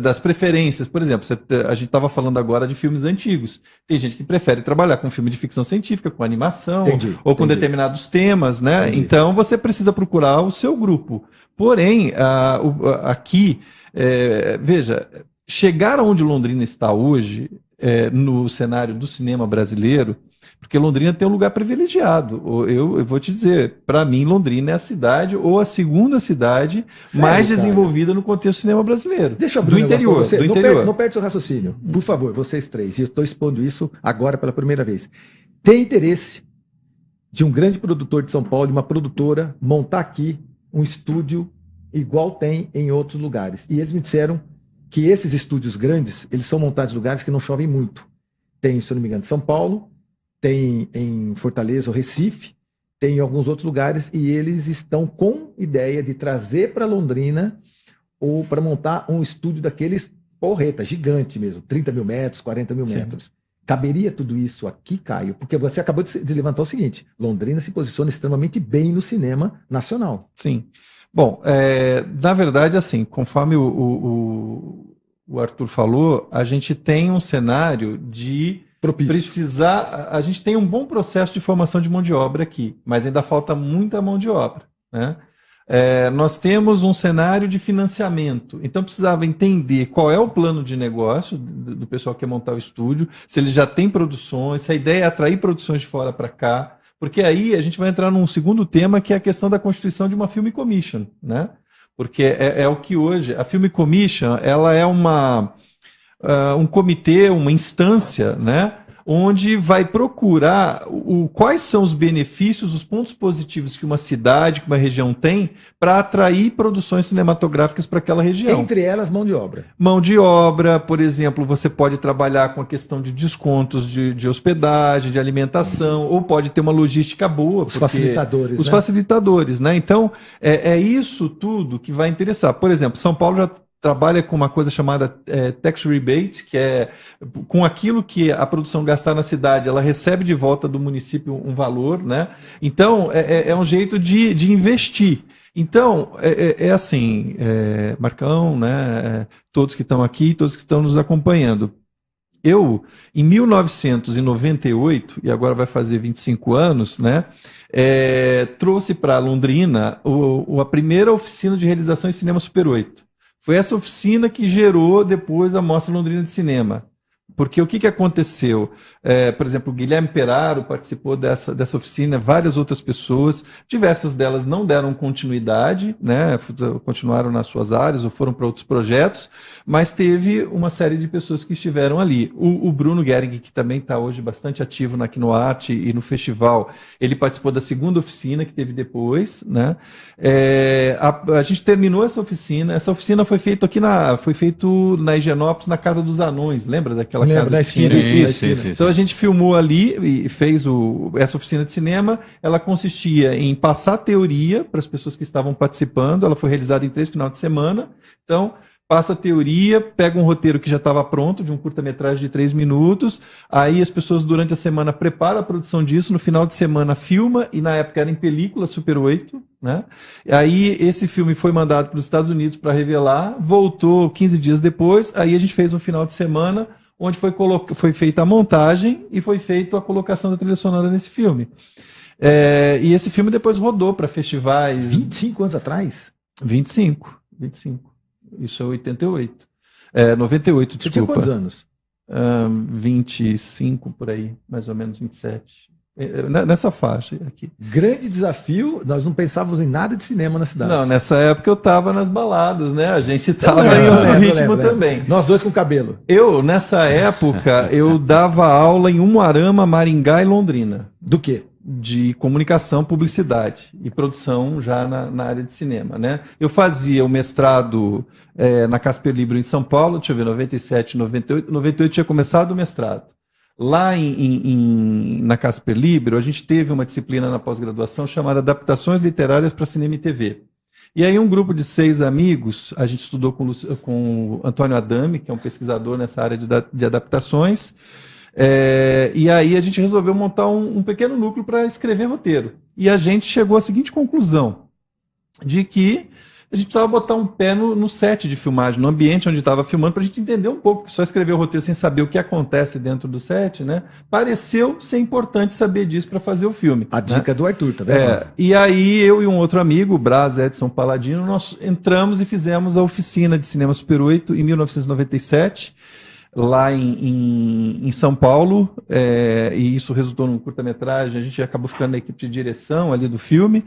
Das preferências. Por exemplo, a gente estava falando agora de filmes antigos. Tem gente que prefere trabalhar com filme de ficção científica, com animação, ou com determinados temas, né? Então você precisa procurar o seu grupo. Porém, aqui, veja, chegar onde Londrina está hoje, no cenário do cinema brasileiro, porque Londrina tem um lugar privilegiado. Eu vou te dizer, para mim, Londrina é a cidade ou a segunda cidade mais desenvolvida no contexto do cinema brasileiro. Deixa eu abrir do interior. Não perde seu raciocínio. Por favor, vocês três, e eu estou expondo isso agora pela primeira vez. Tem interesse de um grande produtor de São Paulo, de uma produtora, montar aqui um estúdio igual tem em outros lugares. E eles me disseram que esses estúdios grandes, eles são montados em lugares que não chovem muito. Tem, se eu não me engano, São Paulo, tem em Fortaleza ou Recife, tem em alguns outros lugares, e eles estão com ideia de trazer para Londrina ou para montar um estúdio daqueles porreta, gigante mesmo, 30 mil metros, 40 mil metros. Caberia tudo isso aqui, Caio? Porque você acabou de levantar o seguinte, Londrina se posiciona extremamente bem no cinema nacional. Sim. Bom, na verdade, assim, conforme o Arthur falou, a gente tem um cenário de precisar. A gente tem um bom processo de formação de mão de obra aqui, mas ainda falta muita mão de obra, né? Nós temos um cenário de financiamento, então precisava entender qual é o plano de negócio do pessoal que quer montar o estúdio, se ele já tem produções, se a ideia é atrair produções de fora para cá. Porque aí a gente vai entrar num segundo tema, que é a questão da constituição de uma Film Commission, né? Porque é o que hoje... A Film Commission, ela é um comitê, uma instância, né? onde vai procurar quais são os benefícios, os pontos positivos que uma cidade, que uma região tem para atrair produções cinematográficas para aquela região. Entre elas, mão de obra. Mão de obra, por exemplo, você pode trabalhar com a questão de descontos de hospedagem, de alimentação, ou pode ter uma logística boa. Os facilitadores. Os facilitadores, né? Então, é isso tudo que vai interessar. Por exemplo, São Paulo já trabalha com uma coisa chamada tax rebate, que é com aquilo que a produção gastar na cidade, ela recebe de volta do município um valor, né? Então, é um jeito de investir. Então, assim, Marcão, né? Todos que estão aqui, todos que estão nos acompanhando. Eu, em 1998, e agora vai fazer 25 anos, né? Trouxe para Londrina a primeira oficina de realização em cinema Super 8. Foi essa oficina que gerou depois a Mostra Londrina de Cinema. Porque o que aconteceu? Por exemplo, o Guilherme Peraro participou dessa oficina, várias outras pessoas, diversas delas não deram continuidade, né? Continuaram nas suas áreas ou foram para outros projetos, mas teve uma série de pessoas que estiveram ali. O Bruno Gehring, que também está hoje bastante ativo na Quinoarte e no festival, ele participou da segunda oficina que teve depois, né? A gente terminou essa oficina foi feita foi feito na Higienópolis, na Casa dos Anões, lembra daquela casa da esquina? Sim. Então a gente filmou ali e fez essa oficina de cinema. Ela consistia em passar teoria para as pessoas que estavam participando. Ela foi realizada em 3 finais de semana. Então, passa a teoria, pega um roteiro que já estava pronto, de um curta-metragem de 3 minutos. Aí as pessoas durante a semana preparam a produção disso. No final de semana filma, e na época era em película Super 8. Né? Aí esse filme foi mandado para os Estados Unidos para revelar. Voltou 15 dias depois. Aí a gente fez um final de semana onde foi feita a montagem e foi feita a colocação da trilha sonora nesse filme. E esse filme depois rodou para festivais. 25 anos atrás? 25. Isso é 88. 98, Você desculpa. tinha quantos anos? 25, por aí, mais ou menos 27. Nessa faixa aqui. Grande desafio, nós não pensávamos em nada de cinema na cidade. Não, nessa época eu estava nas baladas, né? A gente estava em outro ritmo também. Nós dois com cabelo. Nessa época, eu dava aula em Umuarama, Maringá e Londrina. Do quê? De comunicação, publicidade e produção já na área de cinema, né? Eu fazia o mestrado na Casper Libero em São Paulo, deixa eu ver, 97, 98. 98 tinha começado o mestrado. Lá na Casper Libero, a gente teve uma disciplina na pós-graduação chamada Adaptações Literárias para Cinema e TV. E aí um grupo de 6 amigos, a gente estudou com o Antônio Adame, que é um pesquisador nessa área de adaptações, e aí a gente resolveu montar um pequeno núcleo para escrever roteiro. E a gente chegou à seguinte conclusão, de que a gente precisava botar um pé no set de filmagem, no ambiente onde estava filmando, para a gente entender um pouco, porque só escrever o roteiro sem saber o que acontece dentro do set, né? Pareceu ser importante saber disso para fazer o filme. A dica do Arthur, tá vendo? E aí eu e um outro amigo, o Braz Edson Paladino, nós entramos e fizemos a oficina de cinema Super 8 em 1997, lá em São Paulo, e isso resultou num curta-metragem. A gente acabou ficando na equipe de direção ali do filme.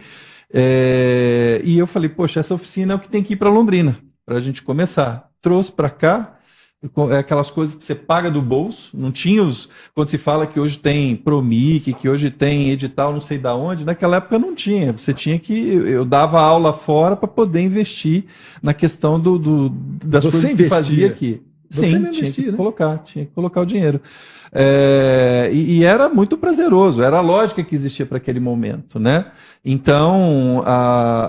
E eu falei, poxa, essa oficina é o que tem que ir para Londrina, para a gente começar. Trouxe para cá, aquelas coisas que você paga do bolso, não tinha quando se fala que hoje tem Promic, que hoje tem edital não sei da onde, naquela época não tinha, você tinha eu dava aula fora para poder investir na questão das você coisas investia. Que fazia aqui. Sim, tinha que colocar o dinheiro. E era muito prazeroso, era a lógica que existia para aquele momento, né? Então,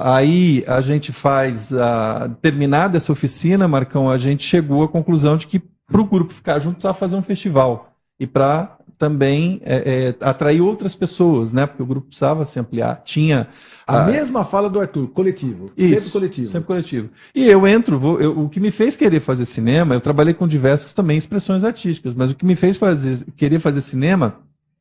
aí a gente terminada essa oficina, Marcão, a gente chegou à conclusão de que para o grupo ficar junto precisava fazer um festival e para também atrair outras pessoas, né? Porque o grupo precisava se ampliar. Tinha a mesma fala do Arthur, coletivo. Isso, sempre coletivo. Sempre coletivo. E eu o que me fez querer fazer cinema, eu trabalhei com diversas também expressões artísticas, mas o que me fez querer fazer cinema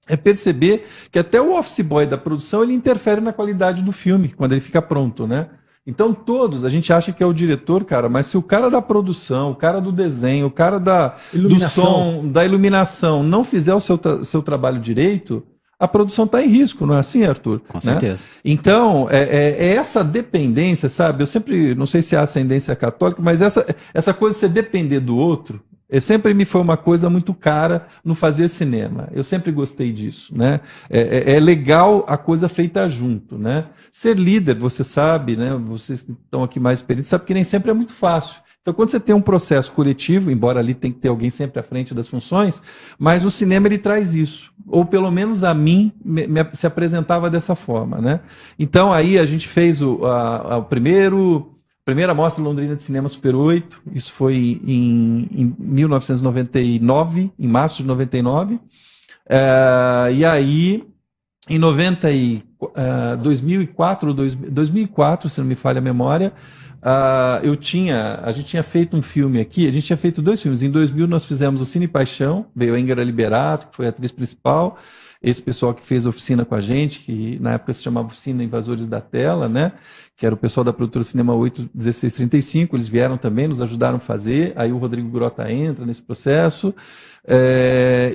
é perceber que até o office boy da produção ele interfere na qualidade do filme, quando ele fica pronto, né? Então a gente acha que é o diretor, cara, mas se o cara da produção, o cara do desenho, o cara do som, da iluminação não fizer o seu trabalho direito, a produção está em risco, não é assim, Arthur? Com certeza. Né? Então, essa dependência, sabe? Eu sempre, não sei se é ascendência católica, mas essa coisa de você depender do outro, Sempre me foi uma coisa muito cara no fazer cinema. Eu sempre gostei disso, né? É legal a coisa feita junto, né? Ser líder, você sabe, né? Vocês que estão aqui mais experientes, sabem que nem sempre é muito fácil. Então, quando você tem um processo coletivo, embora ali tem que ter alguém sempre à frente das funções, mas o cinema ele traz isso. Ou pelo menos a mim se apresentava dessa forma, né? Então, aí a gente fez a primeira mostra londrina de cinema Super 8, isso foi em 1999, em março de 99. E aí, em 2004, se não me falha a memória, a gente tinha feito um filme aqui, a gente tinha feito 2 filmes. Em 2000 nós fizemos o Cine Paixão, veio a Ingrid Liberato, que foi a atriz principal, esse pessoal que fez a oficina com a gente, que na época se chamava Oficina Invasores da Tela, né? Que era o pessoal da produtora Cinema 81635, eles vieram também, nos ajudaram a fazer, aí o Rodrigo Grota entra nesse processo,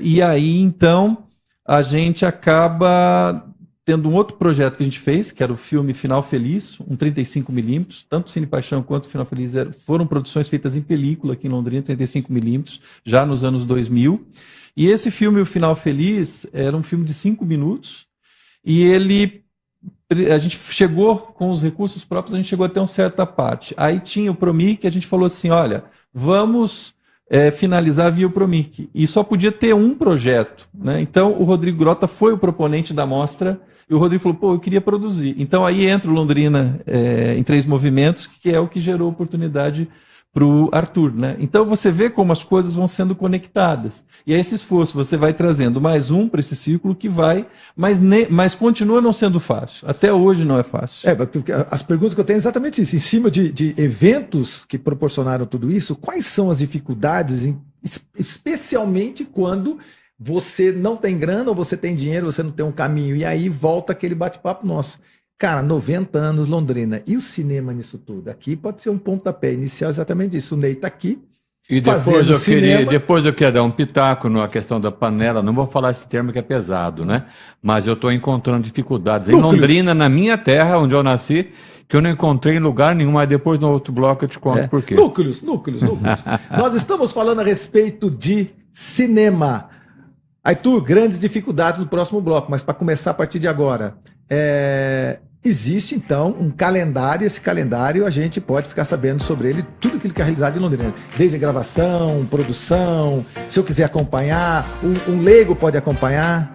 e aí então a gente acaba tendo um outro projeto que a gente fez, que era o filme Final Feliz, um 35mm, tanto o Cine Paixão quanto o Final Feliz foram produções feitas em película aqui em Londrina, 35mm, já nos anos 2000. E esse filme, O Final Feliz, era um filme de 5 minutos, e a gente chegou com os recursos próprios, a gente chegou até uma certa parte. Aí tinha o Promic, que a gente falou assim, olha, vamos finalizar via o Promic. E só podia ter um projeto, né? Então o Rodrigo Grota foi o proponente da mostra, e o Rodrigo falou, eu queria produzir. Então aí entra o Londrina em 3 movimentos, que é o que gerou oportunidade para o Arthur, né? Então você vê como as coisas vão sendo conectadas. E aí esse esforço, você vai trazendo mais um para esse círculo que vai, mas continua não sendo fácil. Até hoje não é fácil. As perguntas que eu tenho é exatamente isso. Em cima de eventos que proporcionaram tudo isso, quais são as dificuldades, especialmente quando você não tem grana ou você tem dinheiro, você não tem um caminho. E aí volta aquele bate-papo nosso. Cara, 90 anos, Londrina. E o cinema nisso tudo? Aqui pode ser um pontapé inicial exatamente isso. O Ney está aqui. E depois eu queria dar um pitaco na questão da panela. Não vou falar esse termo que é pesado, né? Mas eu estou encontrando dificuldades em Londrina, na minha terra, onde eu nasci, que eu não encontrei em lugar nenhum, mas depois no outro bloco eu te conto por quê. Núcleos. Nós estamos falando a respeito de cinema. Arthur, grandes dificuldades no próximo bloco, mas para começar a partir de agora, existe então um calendário, esse calendário a gente pode ficar sabendo sobre ele, tudo aquilo que é realizado em Londrina, desde a gravação, produção, se eu quiser acompanhar, um leigo pode acompanhar.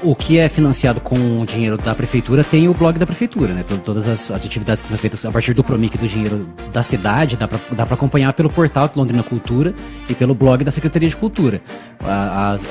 O que é financiado com o dinheiro da prefeitura tem o blog da prefeitura, né? Todas as atividades que são feitas a partir do Promic, do dinheiro da cidade, dá pra acompanhar pelo portal Londrina Cultura e pelo blog da Secretaria de Cultura.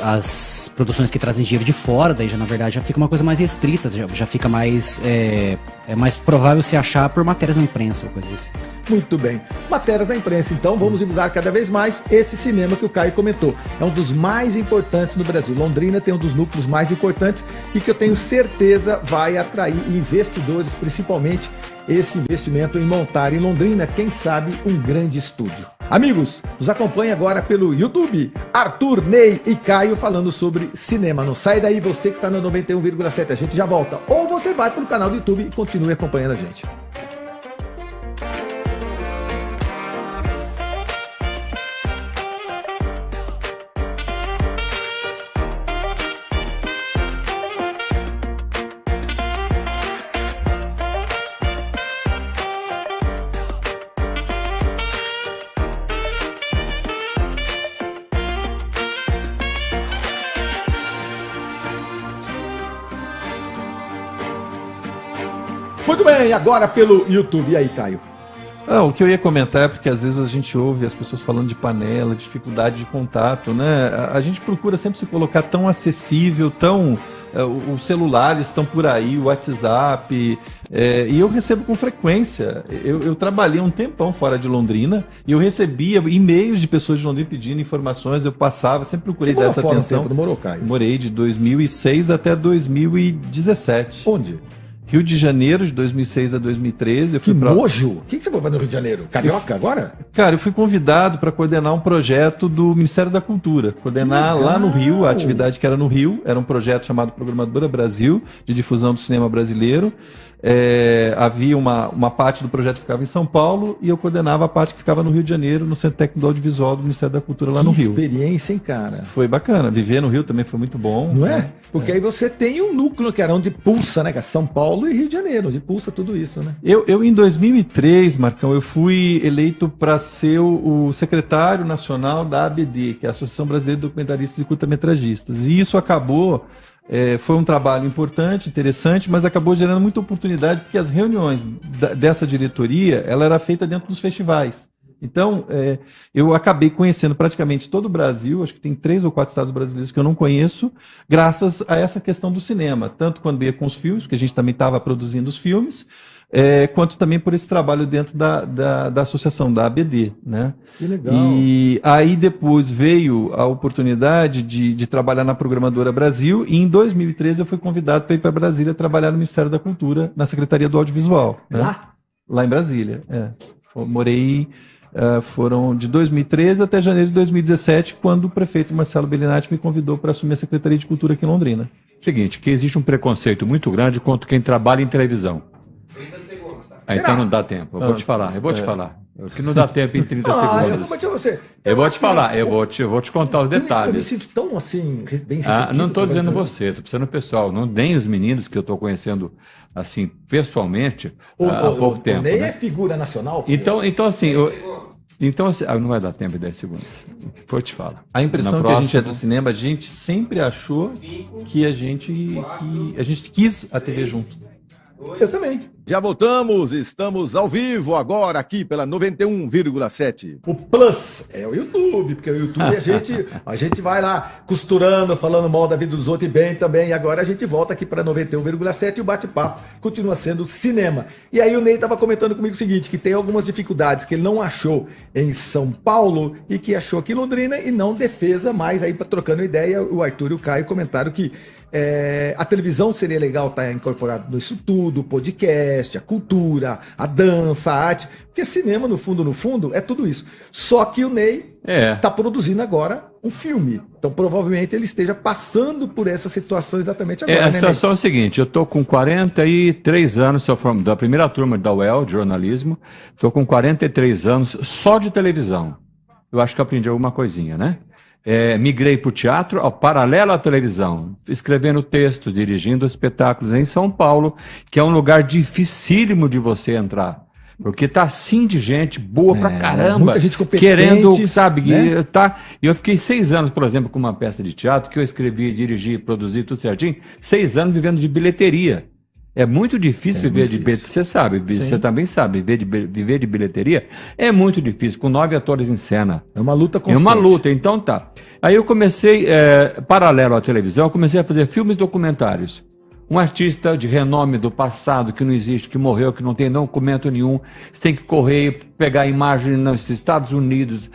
As produções que trazem dinheiro de fora, daí já na verdade já fica uma coisa mais restrita, já fica mais é mais provável se achar por matérias na imprensa ou coisas assim. Muito bem. Matérias na imprensa, então vamos divulgar cada vez mais esse cinema que o Caio comentou. É um dos mais importantes no Brasil. Londrina tem um dos núcleos mais importantes e que eu tenho certeza vai atrair investidores, principalmente esse investimento em montar em Londrina, quem sabe, um grande estúdio. Amigos, nos acompanhe agora pelo YouTube, Arthur, Ney e Caio falando sobre cinema. Não sai daí, você que está no 91,7, a gente já volta. Ou você vai pelo canal do YouTube e continue acompanhando a gente. Muito bem, agora pelo YouTube. E aí, Caio? O que eu ia comentar é porque às vezes a gente ouve as pessoas falando de panela, dificuldade de contato, né? A gente procura sempre se colocar tão acessível, os celulares estão por aí, o WhatsApp, e eu recebo com frequência. Eu trabalhei um tempão fora de Londrina e eu recebia e-mails de pessoas de Londrina pedindo informações, eu passava, sempre procurei dar essa atenção. Você morou, Caio? Morei de 2006 até 2017. Onde? Rio de Janeiro, de 2006 a 2013. Eu fui nojo! O que você foi fazer no Rio de Janeiro? Carioca agora? Cara, eu fui convidado para coordenar um projeto do Ministério da Cultura. Coordenar lá no Rio, a atividade que era no Rio. Era um projeto chamado Programadora Brasil, de difusão do cinema brasileiro. Havia uma parte do projeto que ficava em São Paulo e eu coordenava a parte que ficava no Rio de Janeiro, no Centro Técnico do Audiovisual do Ministério da Cultura lá no Rio. Que experiência, hein, cara? Foi bacana. Viver no Rio também foi muito bom. Não é? Porque aí você tem um núcleo que era onde pulsa, né? São Paulo e Rio de Janeiro, onde pulsa tudo isso, né? Eu em 2003, Marcão, eu fui eleito para ser o secretário nacional da ABD, que é a Associação Brasileira de Documentaristas e Curta-Metragistas. E isso acabou... foi um trabalho importante, interessante, mas acabou gerando muita oportunidade, porque as reuniões dessa diretoria, ela era feita dentro dos festivais. Então, eu acabei conhecendo praticamente todo o Brasil, acho que tem 3 ou 4 estados brasileiros que eu não conheço, graças a essa questão do cinema, tanto quando ia com os filmes, porque a gente também estava produzindo os filmes, quanto também por esse trabalho dentro da associação, da ABD, né? Que legal. E aí depois veio a oportunidade de trabalhar na Programadora Brasil, e em 2013 eu fui convidado para ir para Brasília trabalhar no Ministério da Cultura, na Secretaria do Audiovisual. Né? Lá em Brasília, Eu morei, foram de 2013 até janeiro de 2017, quando o prefeito Marcelo Bellinati me convidou para assumir a Secretaria de Cultura aqui em Londrina. Seguinte, que existe um preconceito muito grande contra quem trabalha em televisão. 30 segundos, tá? Então não dá tempo, eu vou te falar. Que não dá tempo em 30 segundos. Eu vou te falar, eu vou te contar os detalhes. Eu me sinto tão assim, bem recebido. Não estou dizendo você, estou pensando no pessoal, não nem os meninos que eu estou conhecendo assim, pessoalmente, há pouco tempo. Nem né? é figura nacional. Então assim, não vai dar tempo em 10 segundos. Depois eu te falo. A impressão que a gente é do cinema, a gente sempre achou que a gente quis a TV junto. Eu também. Já voltamos, estamos ao vivo agora aqui pela 91,7. O Plus é o YouTube, porque o YouTube a gente vai lá costurando, falando mal da vida dos outros e bem também. E agora a gente volta aqui para 91,7 e o bate-papo continua sendo cinema. E aí o Ney estava comentando comigo o seguinte, que tem algumas dificuldades que ele não achou em São Paulo e que achou aqui em Londrina e não defesa, mas aí trocando ideia, o Arthur e o Caio comentaram que a televisão seria legal estar incorporado nisso tudo, o podcast, a cultura, a dança, a arte, porque cinema, no fundo, é tudo isso. Só que o Ney está produzindo agora um filme, então provavelmente ele esteja passando por essa situação exatamente agora. A situação é o seguinte, eu estou com 43 anos, sou da primeira turma da UEL, de jornalismo, estou com 43 anos só de televisão. Eu acho que aprendi alguma coisinha, né? Migrei para o teatro, ao paralelo à televisão, escrevendo textos, dirigindo espetáculos em São Paulo, que é um lugar dificílimo de você entrar, porque tá assim de gente boa pra caramba, muita gente competente, querendo, sabe, né? E eu fiquei 6 anos, por exemplo, com uma peça de teatro, que eu escrevi, dirigi, produzi, tudo certinho, 6 anos vivendo de bilheteria. É muito difícil viver de bilheteria, você sabe, você também sabe, viver de bilheteria é muito difícil, com 9 atores em cena. É uma luta constante. É uma luta, então tá. Aí eu comecei, paralelo à televisão, eu comecei a fazer filmes documentários. Um artista de renome do passado, que não existe, que morreu, que não tem documento nenhum, você tem que correr, pegar imagem nos Estados Unidos,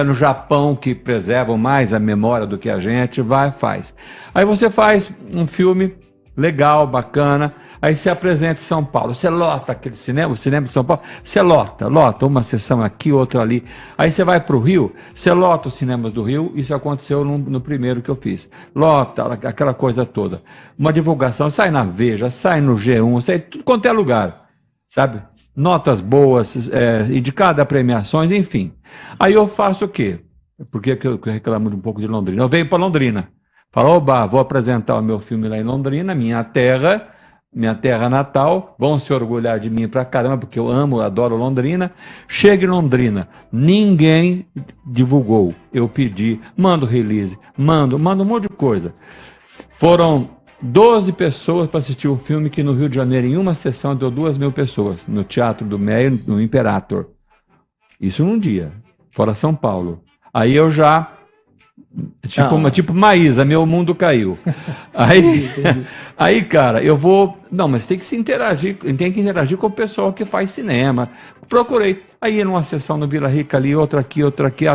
no Japão, que preservam mais a memória do que a gente, faz. Aí você faz um filme legal, bacana. Aí você apresenta em São Paulo, você lota aquele cinema, o cinema de São Paulo, você lota uma sessão aqui, outra ali. Aí você vai para o Rio, você lota os cinemas do Rio, isso aconteceu no primeiro que eu fiz. Lota, aquela coisa toda. Uma divulgação, sai na Veja, sai no G1, sai tudo quanto é lugar, sabe? Notas boas, indicada a premiações, enfim. Aí eu faço o quê? Por que eu reclamo um pouco de Londrina? Eu venho para Londrina, falo, oba, vou apresentar o meu filme lá em Londrina, minha terra natal, vão se orgulhar de mim pra caramba, porque eu adoro Londrina. Chega em Londrina, ninguém divulgou, eu pedi, mando release, mando um monte de coisa. Foram 12 pessoas para assistir o filme, que no Rio de Janeiro, em uma sessão, deu 2.000 pessoas, no Teatro do Meio, no Imperator. Isso num dia, fora São Paulo. Aí eu já... Tipo Maísa, meu mundo caiu. Aí, cara, eu vou... Não, mas tem que interagir com o pessoal que faz cinema. Procurei. Aí ia numa sessão no Vila Rica ali, outra aqui,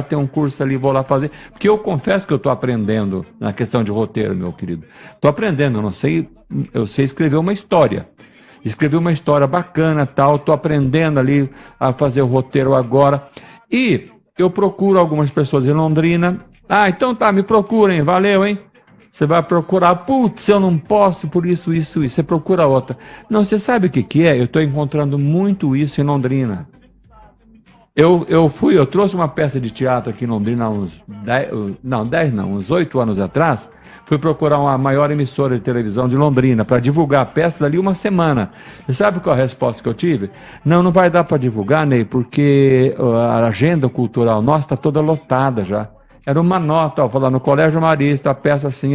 tem um curso ali, vou lá fazer. Porque eu confesso que eu estou aprendendo na questão de roteiro, meu querido. Estou aprendendo, eu sei escrever uma história. escrevi uma história bacana, tal, estou aprendendo ali a fazer o roteiro agora. E eu procuro algumas pessoas em Londrina. Ah, então tá, me procurem, valeu, hein? Você vai procurar, putz, eu não posso por isso. Você procura outra. Não, você sabe o que é? Eu estou encontrando muito isso em Londrina. Eu trouxe uma peça de teatro aqui em Londrina há uns 8 anos atrás. Fui procurar uma maior emissora de televisão de Londrina para divulgar a peça dali uma semana. Você sabe qual a resposta que eu tive? Não vai dar para divulgar, Ney, porque a agenda cultural nossa está toda lotada já. Era uma nota, falando no Colégio Marista, a peça assim,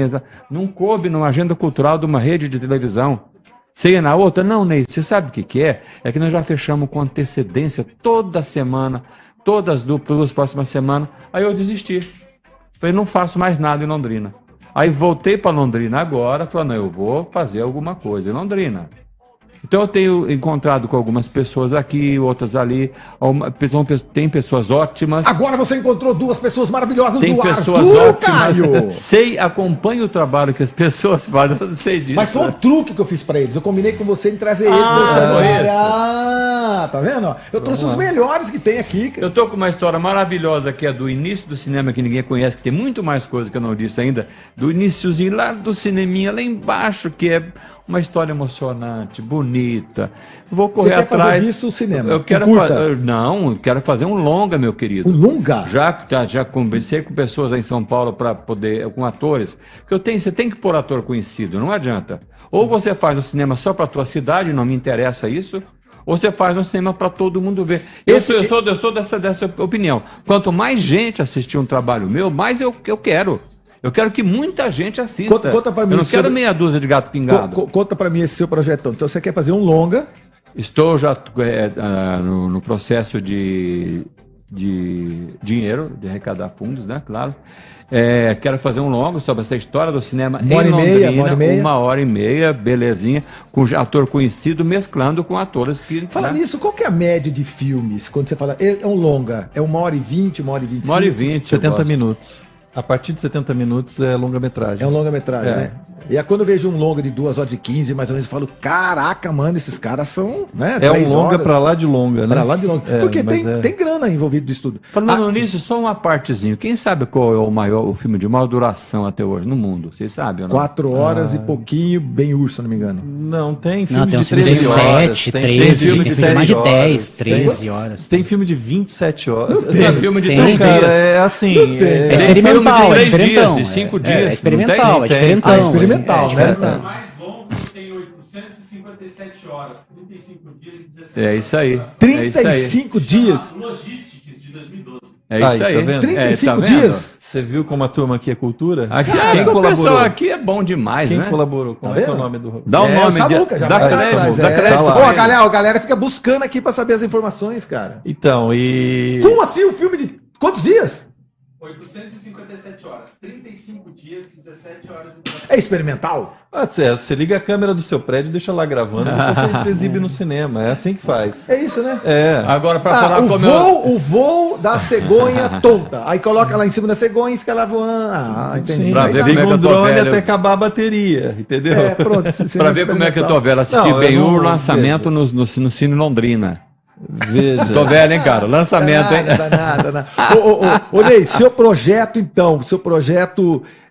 não coube numa agenda cultural de uma rede de televisão. Você ia na outra? Não, Ney, você sabe o que é? É que nós já fechamos com antecedência toda semana, todas as duas próximas semanas. Aí eu desisti. Falei, não faço mais nada em Londrina. Aí voltei para Londrina agora, falei, não, eu vou fazer alguma coisa em Londrina. Então eu tenho encontrado com algumas pessoas aqui, outras ali, tem pessoas ótimas. Agora você encontrou duas pessoas maravilhosas, tem o pessoas Arthur, ótimas. Caio. Acompanho o trabalho que as pessoas fazem, eu não sei disso. Mas foi um truque que eu fiz pra eles. Eu combinei com você em trazer eles Ah, no cenário. isso. Ah, tá vendo? Eu trouxe os melhores que tem aqui. Eu tô com uma história maravilhosa que é do início do cinema, que ninguém conhece, que tem muito mais coisa que eu não disse ainda, do iniciozinho lá do cineminha, lá embaixo, que é uma história emocionante, bonita. Vou correr Você quer atrás. fazer disso o cinema? Eu quero Não, eu quero fazer um longa, meu querido. Um longa? Já conversei com pessoas aí em São Paulo para poder, com atores, que você tem que pôr ator conhecido, não adianta. Ou você faz um cinema só para a tua cidade, não me interessa isso, ou você faz um cinema para todo mundo ver. Eu sou dessa opinião. Quanto mais gente assistir um trabalho meu, mais eu quero. Eu quero que muita gente assista. Conta pra mim, eu não quero meia dúzia de gato pingado. Conta pra mim esse seu projeto. Então você quer fazer um longa? Estou já no processo de dinheiro, de arrecadar fundos, né? Claro. Quero fazer um longo sobre essa história do cinema em Londrina, 1h30, belezinha, com ator conhecido mesclando com atores que... Fala nisso, qual que é a média de filmes? Quando você fala, é um longa, é 1h20, 1h25? 1h20, 70 minutos. A partir de 70 minutos é longa-metragem. É um longa-metragem, né? E aí quando eu vejo um longa de 2h15, mais ou menos, eu falo, caraca, mano, esses caras são, né? É um longa pra lá de longa, né? Pra lá de longa. Porque tem grana envolvido nisso tudo. Falando nisso, só uma partezinha. Quem sabe qual é o filme de maior duração até hoje no mundo? Vocês sabem, ou não? 4 horas e pouquinho, bem urso, se não me engano. Não, tem filme tem de 13 horas. 7, 13, tem filme de mais de 10, 13 tem, horas. Tem filme de 27 horas. Não tem filme de 3 dias. Cara, é assim... É experimental, é diferentão. De 5 dias. É experimental, é tem. diferentão. É experimental, né? O mais longo tem 857 horas, 35 dias e 17 É isso aí. 35 dias. Logistics de 2012. É isso aí. Tá vendo? 35 dias. Você viu como a turma aqui é cultura? Quem colaborou? O pessoal aqui é bom demais, Quem né? colaborou? Como é que é o nome do... Dá o nome o Samuca, já dá vai crédito, atrás, dá crédito. Tá lá. Pô, a galera fica buscando aqui pra saber as informações, cara. Então, e... Como assim o filme de quantos dias? 857 horas, 35 dias, 17 horas de duração. É experimental? Você liga a câmera do seu prédio e deixa lá gravando, depois você exibe no cinema. É assim que faz. É isso, né? É. Agora, para falar o voo da cegonha tonta. Aí coloca lá em cima da cegonha e fica lá voando. Ah, entendi. Sim, Pra Aí ver dá- como é que liga eu um tô drone velho. até acabar a bateria, entendeu? pronto. Para ver como é que eu tô velho. Assisti Não, bem eu não- o lançamento no Cine Londrina. Veja. Tô velho, hein, cara? Lançamento, hein? Danada. Ô, Ney, seu projeto, então,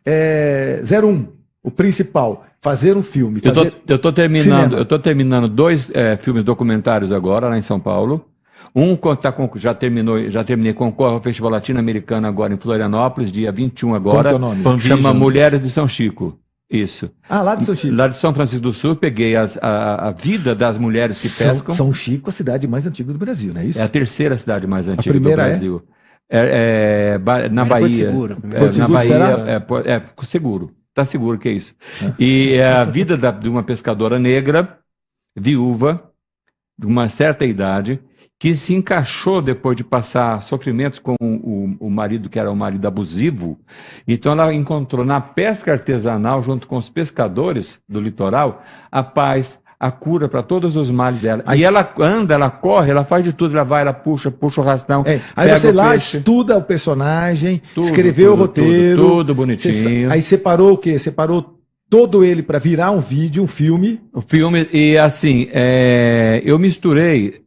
é 01, o principal, fazer um filme. Eu tô cinema. terminando 2 filmes documentários agora, lá em São Paulo. Já terminei, concorre ao Festival Latino-Americano agora em Florianópolis, dia 21 Como agora. que é o nome? Chama Mulheres de São Chico. Isso. Ah, lá de São Chico. Lá de São Francisco do Sul, peguei a vida das mulheres que pescam. São Chico, a cidade mais antiga do Brasil, não é isso? É a terceira cidade mais antiga do primeira Brasil. Na Porto Bahia. Seguro. Porto Seguro, na será? Bahia, seguro. Tá seguro que é isso. E é a vida de uma pescadora negra, viúva, de uma certa idade, que se encaixou depois de passar sofrimentos com o marido, que era um marido abusivo. Então ela encontrou na pesca artesanal, junto com os pescadores do litoral, a paz, a cura para todos os males dela. Aí- E ela anda, ela corre, ela faz de tudo, ela vai, ela puxa o rastão. Aí pega você o lá peixe. estuda o personagem, Tudo, escreveu o tudo, roteiro. tudo bonitinho. Aí separou o quê? Separou todo ele para virar um vídeo, um filme. O filme, e assim, eu misturei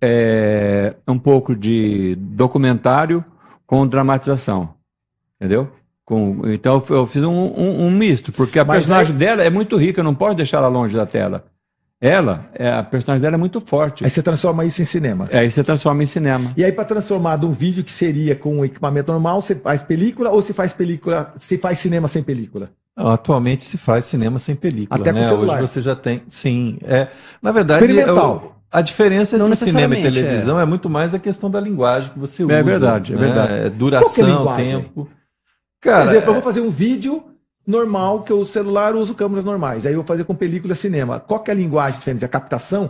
um pouco de documentário com dramatização, entendeu? Então eu fiz um misto, porque a personagem dela é muito rica, eu não posso deixar ela longe da tela. A personagem dela é muito forte. Aí você transforma isso em cinema. Aí você transforma em cinema. E aí, para transformar de um vídeo que seria com um equipamento normal, você faz película ou se faz cinema sem película? Atualmente se faz cinema sem película, até né? com celular. Hoje você já tem, sim. Na verdade, experimental. A diferença entre o cinema e necessariamente, televisão é muito mais a questão da linguagem que você usa. É verdade, é né? verdade. Qual Duração, que é a linguagem? tempo. Cara, Por exemplo, eu vou fazer um vídeo normal, que o celular usa câmeras normais. Aí eu vou fazer com película cinema. Qual que é a linguagem diferente? A captação?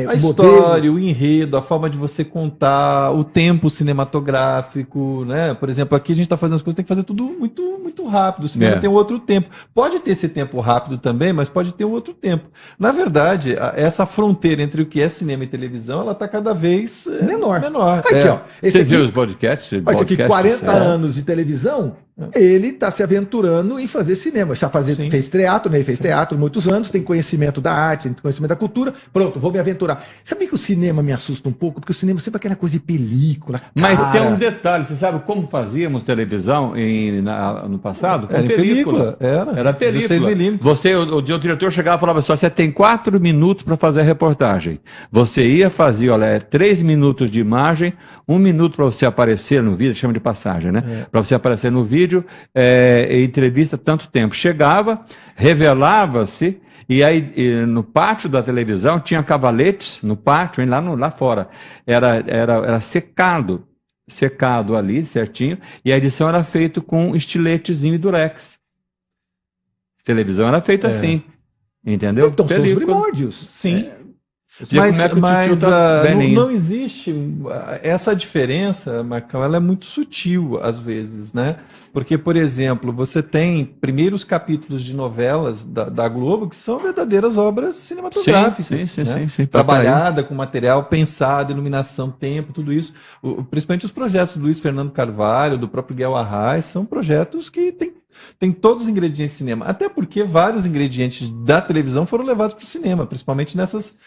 a história, o enredo, a forma de você contar, o tempo cinematográfico, né? Por exemplo, aqui a gente está fazendo as coisas, tem que fazer tudo muito, muito rápido. O cinema tem um outro tempo. Pode ter esse tempo rápido também, mas pode ter um outro tempo. Na verdade, essa fronteira entre o que é cinema e televisão, ela está cada vez menor. Aqui, ó. Vocês viram os podcasts? Olha, isso aqui, 40 anos de televisão, ele está se aventurando em fazer cinema. Já fez teatro, né? Ele fez teatro muitos anos, tem conhecimento da arte, tem conhecimento da cultura. Pronto, vou me aventurar. Sabia que o cinema me assusta um pouco? Porque o cinema sempre é aquela coisa de película, Mas tem um detalhe, você sabe como fazíamos televisão no passado? Com película. Era película. 16mm. O diretor chegava e falava assim, você tem 4 minutos para fazer a reportagem. Você ia fazer, 3 minutos de imagem, 1 minuto para você aparecer no vídeo, chama de passagem, né? Para você aparecer no vídeo, entrevista tanto tempo. Chegava, revelava-se, e aí no pátio da televisão tinha cavaletes, no pátio, lá fora. Era secado ali, certinho, e a edição era feita com estiletezinho e durex. A televisão era feita assim, entendeu? Então são os primórdios. Sim. Mas não existe essa diferença, Marcão, ela é muito sutil às vezes, né? Porque, por exemplo, você tem primeiros capítulos de novelas da Globo que são verdadeiras obras cinematográficas. Sim. Trabalhada com material pensado, iluminação, tempo, tudo isso. Principalmente os projetos do Luiz Fernando Carvalho, do próprio Guel Arraes, são projetos que tem todos os ingredientes de cinema. Até porque vários ingredientes da televisão foram levados para o cinema, principalmente nessas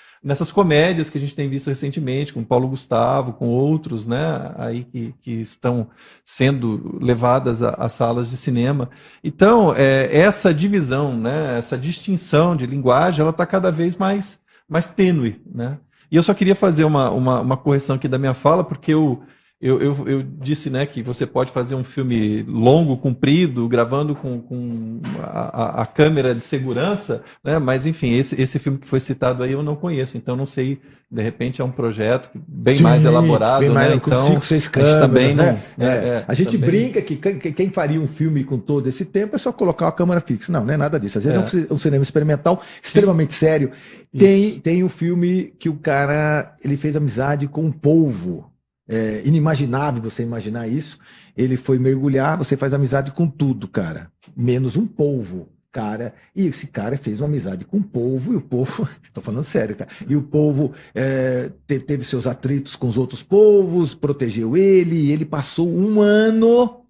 comédias que a gente tem visto recentemente, com Paulo Gustavo, com outros, né, aí que estão sendo levadas a salas de cinema. Então, essa divisão, né, essa distinção de linguagem, ela está cada vez mais tênue, né? E eu só queria fazer uma correção aqui da minha fala, porque eu disse, né, que você pode fazer um filme longo, comprido, gravando com a câmera de segurança, né, mas enfim, esse filme que foi citado aí eu não conheço, então não sei, de repente é um projeto bem mais elaborado, bem mais, né, com 5, 6 câmeras, também né? A gente brinca que quem faria um filme com todo esse tempo é só colocar uma câmera fixa. Não é nada disso. Às vezes é um cinema experimental extremamente sério. Tem um filme que o cara ele fez amizade com um polvo. É inimaginável você imaginar isso. Ele foi mergulhar, você faz amizade com tudo, cara. Menos um polvo, cara. E esse cara fez uma amizade com o polvo, e o polvo... Tô falando sério, cara. E o polvo teve seus atritos com os outros polvos, protegeu ele, e ele passou um ano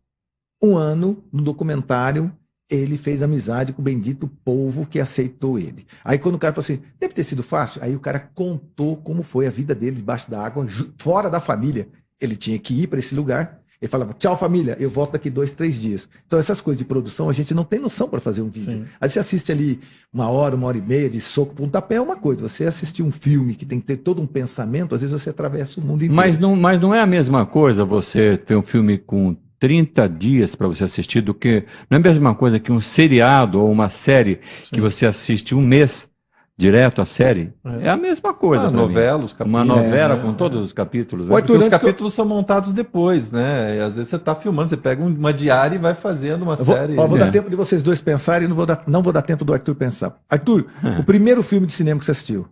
no documentário. Ele fez amizade com o bendito polvo que aceitou ele. Aí quando o cara falou assim, deve ter sido fácil, aí o cara contou como foi a vida dele debaixo da água, fora da família. Ele tinha que ir para esse lugar, ele falava, tchau família, eu volto daqui 2, 3 dias. Então essas coisas de produção, a gente não tem noção para fazer um vídeo. Sim. Aí você assiste ali 1 hora e meia de soco para um tapé, é uma coisa. Você assistir um filme que tem que ter todo um pensamento, às vezes você atravessa o mundo inteiro. Mas não é a mesma coisa você ter um filme com 30 dias para você assistir do que... Não é a mesma coisa que um seriado ou uma série que você assiste um mês direto a série. É a mesma coisa. Uma novela com todos os capítulos. Porque os capítulos são montados depois, né? E às vezes você está filmando, você pega uma diária e vai fazendo uma série. Vou dar tempo de vocês dois pensarem e não vou dar tempo do Arthur pensar. Arthur, o primeiro filme de cinema que você assistiu?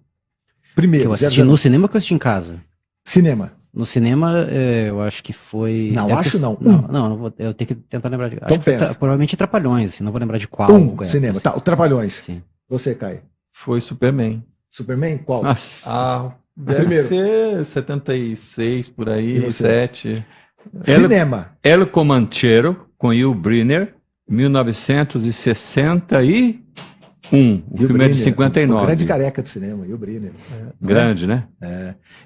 Primeiro. Que eu assisti no cinema ou que eu assisti em casa? Cinema. No cinema, eu acho que foi... Não, não vou, eu tenho que tentar lembrar de... Então pensa. Provavelmente Trapalhões, assim, não vou lembrar de qual. Cinema, tá, o Trapalhões. Sim. Você, Caio? Foi Superman. Superman? Qual? Deve ser 76, por aí, 7. Cinema. El Comanchero, com Yul Brynner, 1964. O filme é de Briner, 59. O grande careca do cinema, e o Briner. Grande, né?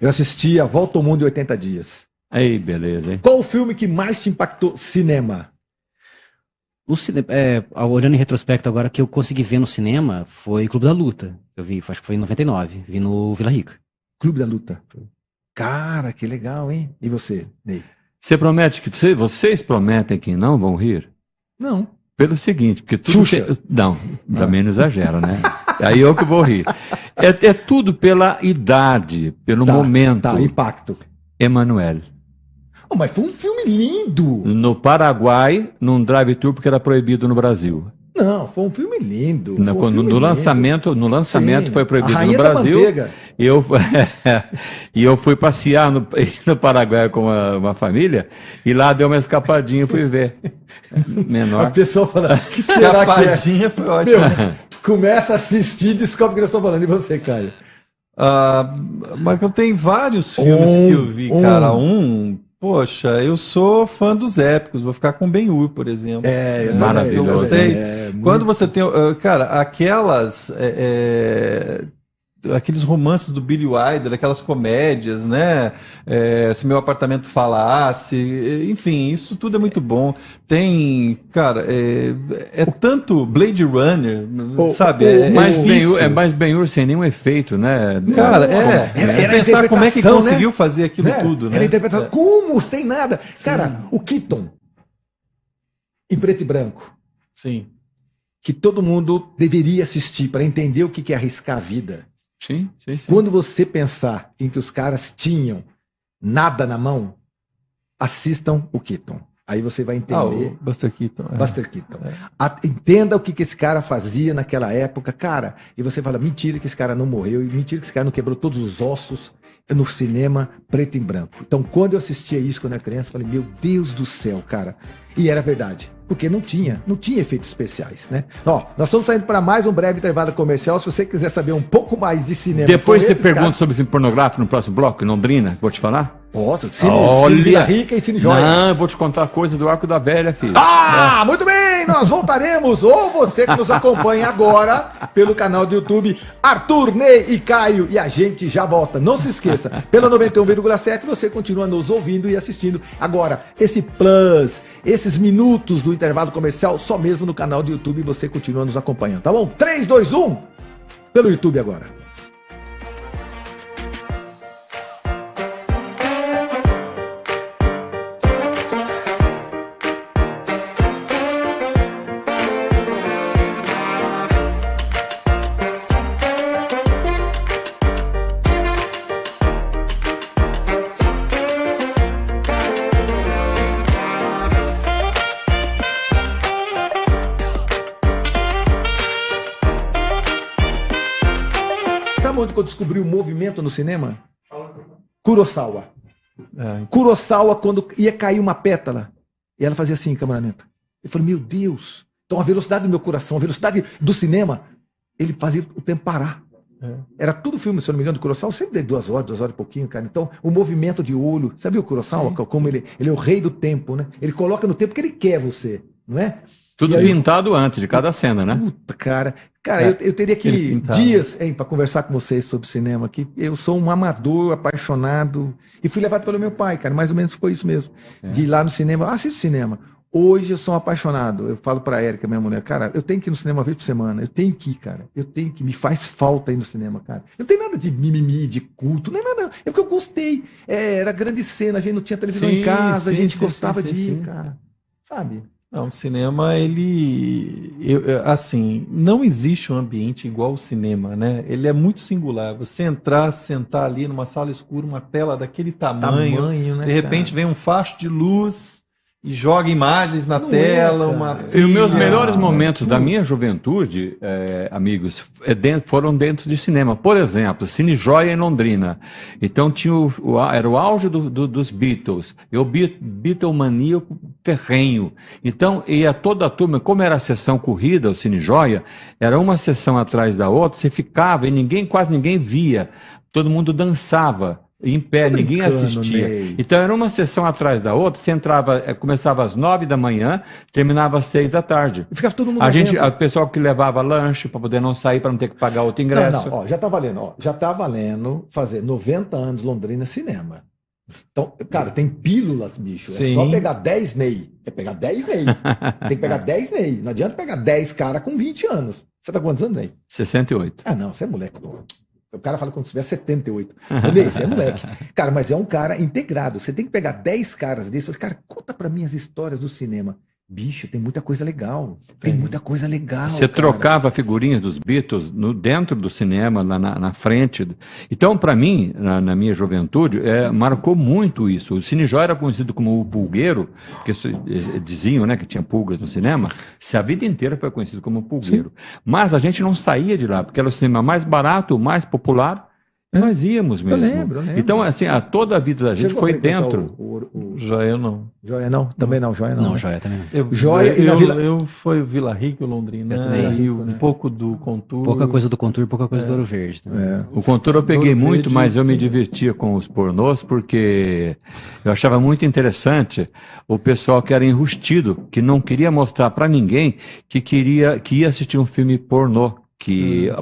Eu assisti A Volta ao Mundo em 80 Dias. Aí, beleza, hein? Qual o filme que mais te impactou? Cinema. Olhando em retrospecto agora, que eu consegui ver no cinema foi Clube da Luta. Eu vi, acho que foi em 99. Vi no Vila Rica. Clube da Luta. Cara, que legal, hein? E você, Ney? Você promete que... Vocês prometem que não vão rir? Não. Pelo seguinte, porque tudo... Xuxa. Não, também não exagera, né? Aí eu que vou rir. É tudo pela idade, pelo momento. Tá, impacto. Emanuele. Oh, mas foi um filme lindo. No Paraguai, num drive-thru, porque era proibido no Brasil. Não, foi um filme lindo. No lançamento Sim, foi proibido a Rainha no da Brasil. Manteiga. E eu fui passear no Paraguai com uma família, e lá deu uma escapadinha e fui ver. Menor. A pessoa fala, que será que é? Escapadinha foi ótimo. Meu, tu começa a assistir e descobre que eu estou falando. E você, Caio? Mas eu tenho vários filmes que eu vi, cara. Poxa, eu sou fã dos épicos, vou ficar com Ben-Hur, por exemplo. Maravilhoso. Eu gostei. Muito... Quando você tem, cara, aqueles romances do Billy Wilder, aquelas comédias, né? Se Meu Apartamento Falasse, enfim, isso tudo é muito bom. Tem, cara, tanto Blade Runner, sabe? Mas Ben-Hur sem nenhum efeito, né? Cara, era pensar como é que interpretação, conseguiu fazer aquilo tudo, né? Era interpretação. Como? Sem nada. Cara, o Keaton, em preto e branco. Sim. Que todo mundo deveria assistir para entender o que é arriscar a vida. Sim. Quando você pensar em que os caras tinham nada na mão, assistam o Keaton. Aí você vai entender. O Buster Keaton. Buster Keaton. Entenda o que esse cara fazia naquela época, cara. E você fala, mentira que esse cara não morreu, e mentira que esse cara não quebrou todos os ossos no cinema preto e branco. Então, quando eu assistia isso quando eu era criança, eu falei, meu Deus do céu, cara. E era verdade. Porque não tinha efeitos especiais, né? Ó, nós estamos saindo para mais um breve intervalo comercial. Se você quiser saber um pouco mais de cinema... Depois você pergunta sobre filme pornográfico no próximo bloco, em Londrina, vou te falar? Posso? Cine Vila Rica e Cine Joia. Não, eu vou te contar coisa do Arco da Velha, filho. Muito bem, nós voltaremos. Ou você que nos acompanha agora pelo canal do YouTube, Arthur, Ney e Caio. E a gente já volta. Não se esqueça, pela 91,7 você continua nos ouvindo e assistindo. Agora, esse plus, esses minutos do intervalo comercial, só mesmo no canal do YouTube você continua nos acompanhando, tá bom? 3, 2, 1, pelo YouTube agora. Onde eu descobri o movimento no cinema? Kurosawa. Kurosawa, quando ia cair uma pétala, e ela fazia assim, câmera lenta. Eu falei, meu Deus. Então a velocidade do meu coração, a velocidade do cinema, ele fazia o tempo parar. Era tudo filme, se eu não me engano, do Kurosawa, sempre de 2 horas e pouquinho, cara. Então, o movimento de olho, sabe o Kurosawa? Como ele é o rei do tempo, né? Ele coloca no tempo que ele quer você, não é? Tudo pintado antes de cada cena, né? Puta, cara. Eu teria que dias para conversar com vocês sobre cinema aqui. Eu sou um amador, apaixonado. E fui levado pelo meu pai, cara. Mais ou menos foi isso mesmo. De ir lá no cinema. Assisto cinema. Hoje eu sou um apaixonado. Eu falo pra Érica, minha mulher, cara, eu tenho que ir no cinema uma vez por semana. Eu tenho que ir, cara. Eu tenho que. Me faz falta ir no cinema, cara. Não tem nada de mimimi, de culto, nem nada. É porque eu gostei. Era grande cena, a gente não tinha televisão em casa, a gente gostava de ir, cara. Sabe? Não, o cinema, assim, não existe um ambiente igual ao cinema, né? Ele é muito singular. Você entrar, sentar ali numa sala escura, uma tela daquele tamanho, né, de repente vem um facho de luz e joga imagens na tela. E os meus melhores momentos da minha juventude, amigos, foram dentro de cinema. Por exemplo, Cine Joia em Londrina. Então era o auge dos Beatles. Eu Beatlemaníaco ferrenho. Então ia toda a turma, como era a sessão corrida, o Cine Joia, era uma sessão atrás da outra, você ficava e quase ninguém via. Todo mundo dançava. em pé, Tô ninguém brincando, assistia. Ney. Então era uma sessão atrás da outra, você entrava, começava às 9 da manhã, terminava às 6 da tarde. E ficava todo mundo A gente, dentro. o pessoal que levava lanche para poder não sair, para não ter que pagar outro Não, ingresso. não, ó, já tá valendo, ó. Já tá valendo fazer 90 anos Londrina Cinema. Então, cara, tem pílulas, bicho. É Sim. só pegar 10 Ney. É pegar 10 Ney. Tem que pegar 10 Ney. Não adianta pegar 10 cara com 20 anos. Você tá com quantos anos, Ney? 68. Ah, não, você é moleque, pô. O cara fala quando tiver 78. Ô, Ney, você é moleque. Cara, mas é um cara integrado. Você tem que pegar 10 caras desses. Cara, conta pra mim as histórias do cinema. Bicho, tem muita coisa legal. Tem muita coisa legal. Você cara. trocava figurinhas dos Beatles dentro do cinema, lá na frente. Então, para mim, na minha juventude, marcou muito isso. O Cine Joia era conhecido como o pulgueiro, porque diziam, né, que tinha pulgas no cinema. Se a vida inteira foi conhecido como pulgueiro. Mas a gente não saía de lá, porque era o cinema mais barato, o mais popular. Nós íamos mesmo. Eu lembro. Então, assim, toda a vida da gente Chegou a foi frequentar dentro. Joia não. Joia não? Também não, Joia não. Não, né? joia também não. Joia e na eu, Vila- eu fui Vila Rica, Londrina, Eu também. e um pouco do Contour. Pouca coisa do Contour, pouca coisa do Ouro Verde também. É. O Contour eu peguei Ouro muito, Verde. mas eu me divertia com os pornôs, porque eu achava muito interessante o pessoal que era enrustido, que não queria mostrar para ninguém que ia assistir um filme pornô.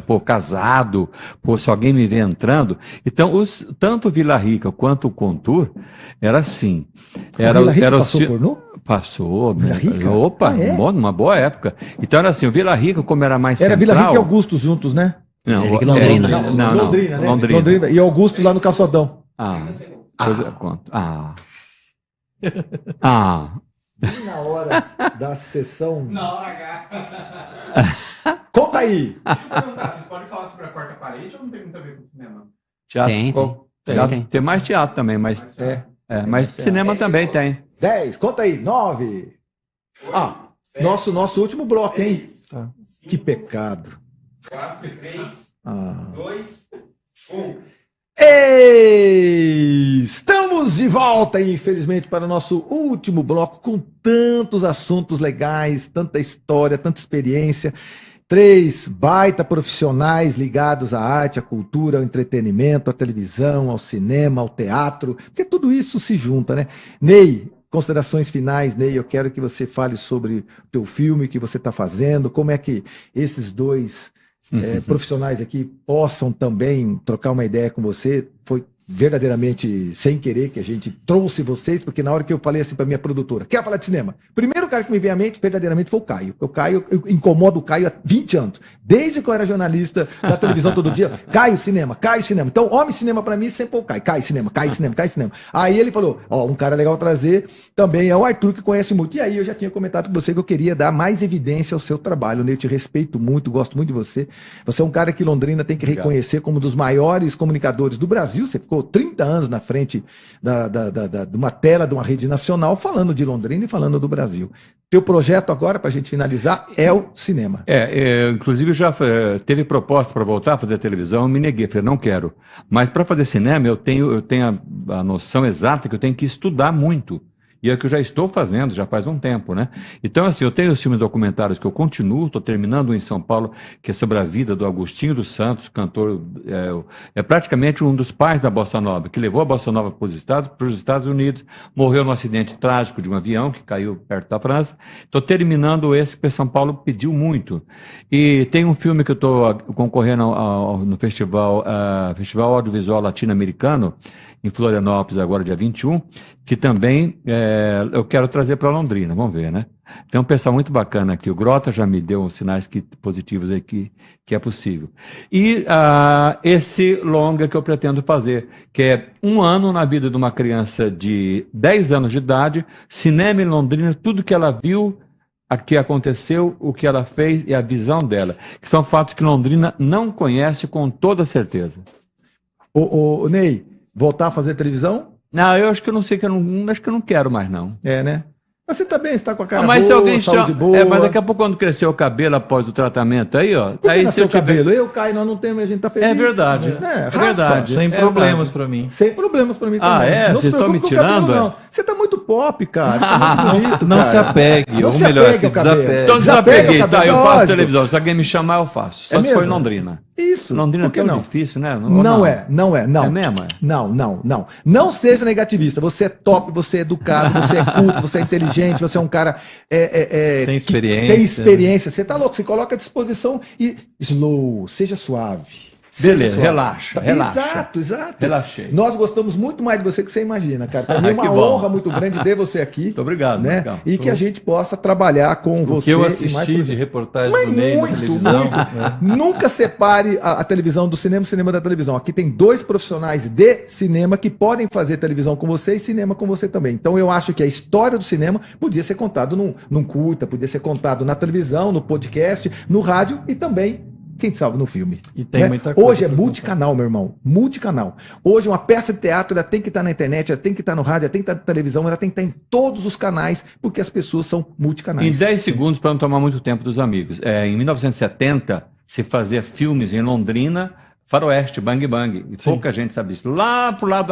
Pô, casado, pô, se alguém me vê entrando. Então, tanto Vila Rica quanto o Contour era assim. Vila Rica era passou pornô? Passou. Vila Rica? Opa, Ah, é? uma boa época. Então era assim, o Vila Rica, como era mais Era central... Vila Rica e Augusto juntos, né? Não, Vila Rica e Londrina. Não, Londrina, né? Londrina. E Augusto lá no Calçadão. Conto. Bem na hora da sessão. Na hora H. Conta aí! Deixa eu perguntar, vocês podem falar sobre a quarta parede ou não tem muito a ver com o cinema? Teatro. Tem. Mais teatro também, mas mas cinema também tem. 10, conta aí, 9. Ah, nosso último bloco, hein? Tá. Que pecado. 4, 3, Ah. 2, 1. Ei, estamos de volta, infelizmente, para o nosso último bloco com tantos assuntos legais, tanta história, tanta experiência. 3 baita profissionais ligados à arte, à cultura, ao entretenimento, à televisão, ao cinema, ao teatro, porque tudo isso se junta, né? Ney, considerações finais, Ney, eu quero que você fale sobre o teu filme que você está fazendo, como é que esses dois profissionais aqui possam também trocar uma ideia com você. Foi verdadeiramente sem querer que a gente trouxe vocês, porque na hora que eu falei assim para minha produtora, quero falar de cinema, primeiro cara que me veio à mente verdadeiramente foi o Caio. O Caio, eu incomodo o Caio há 20 anos, desde que eu era jornalista da televisão todo dia. Caio cinema. Então, homem cinema para mim sempre foi o Caio. Caio cinema. Aí ele falou, um cara legal trazer também é o Arthur, que conhece muito. E aí eu já tinha comentado com você que eu queria dar mais evidência ao seu trabalho, né? Eu te respeito muito, gosto muito de você. Você é um cara que Londrina tem que reconhecer como um dos maiores comunicadores do Brasil. Você ficou 30 anos na frente de uma tela de uma rede nacional falando de Londrina e falando do Brasil. Teu projeto agora, para a gente finalizar, é o cinema. Inclusive já teve proposta para voltar a fazer televisão, eu me neguei, falei, não quero. Mas para fazer cinema, eu tenho a noção exata que eu tenho que estudar muito. E é o que eu já estou fazendo, já faz um tempo, né? Então, assim, eu tenho os filmes documentários que eu continuo, estou terminando um em São Paulo, que é sobre a vida do Agostinho dos Santos, cantor, praticamente um dos pais da Bossa Nova, que levou a Bossa Nova para os Estados Unidos, morreu num acidente trágico de um avião que caiu perto da França. Estou terminando esse, porque São Paulo pediu muito. E tem um filme que eu estou concorrendo no Festival Audiovisual Latino-Americano, em Florianópolis, agora dia 21, que também eu quero trazer para Londrina, vamos ver, né? Tem um pessoal muito bacana aqui, o Grota já me deu uns sinais positivos aí que é possível. E esse longa que eu pretendo fazer, que é 1 ano na vida de uma criança de 10 anos de idade, cinema em Londrina, tudo que ela viu, o que aconteceu, o que ela fez e a visão dela, que são fatos que Londrina não conhece com toda certeza. Ô, Ney, voltar a fazer televisão? Não, eu acho que eu não sei, acho que eu não quero mais, não. É, né? Mas você tá bem, você tá com a cara mas boa, se alguém saúde chama... boa. mas daqui a pouco, quando crescer o cabelo após o tratamento aí, ó. Por que aí nasceu o tiver- cabelo? Eu, Caio, nós não temos, a gente tá feliz. É verdade. raspa. verdade. Sem É problemas para mim. Sem problemas pra mim Ah, também. é? Não se Vocês estão preocupe me com o cabelo, tirando, não. Você tá muito pop, cara. Tá muito bonito, Não cara. se apegue, Não ou se melhor, apegue se ao cabelo. desapegue. Então Desapega desapeguei, o cabelo, tá? Eu faço lógico. televisão. Se alguém me chamar, eu faço. Só É se for em mesmo? Londrina. Isso. Londrina é Por que tão não? difícil, né? Não é. É mesmo? É? Não. Não seja negativista. Você é top, você é educado, você é culto, você é inteligente, você é um cara Tem que experiência. tem experiência. Você tá louco, você coloca à disposição e slow, seja suave. Seja Beleza, suave. relaxa, relaxa. Exato. Relaxei. Nós gostamos muito mais de você que você imagina, cara. Para mim é uma Que bom. honra muito grande ter você aqui. Muito obrigado. Né? Legal. E que a gente possa trabalhar com O você. que eu e mais assisti projetos. de reportagem Mas do meio da muito, televisão. muito. né? Nunca separe a televisão do cinema e o cinema da televisão. Aqui tem 2 profissionais de cinema que podem fazer televisão com você e cinema com você também. Então eu acho que a história do cinema podia ser contado num curta, podia ser contado na televisão, no podcast, no rádio e também, quem sabe, no filme. E tem né? muita coisa Hoje é pra multicanal, meu irmão. Multicanal. Hoje uma peça de teatro ela tem que estar na internet, ela tem que estar no rádio, ela tem que estar na televisão, ela tem que estar em todos os canais, porque as pessoas são multicanais. Em 10 segundos, para não tomar muito tempo dos amigos. Em 1970, se fazia filmes em Londrina, Faroeste, Bang Bang. E pouca gente sabe disso. Lá pro lado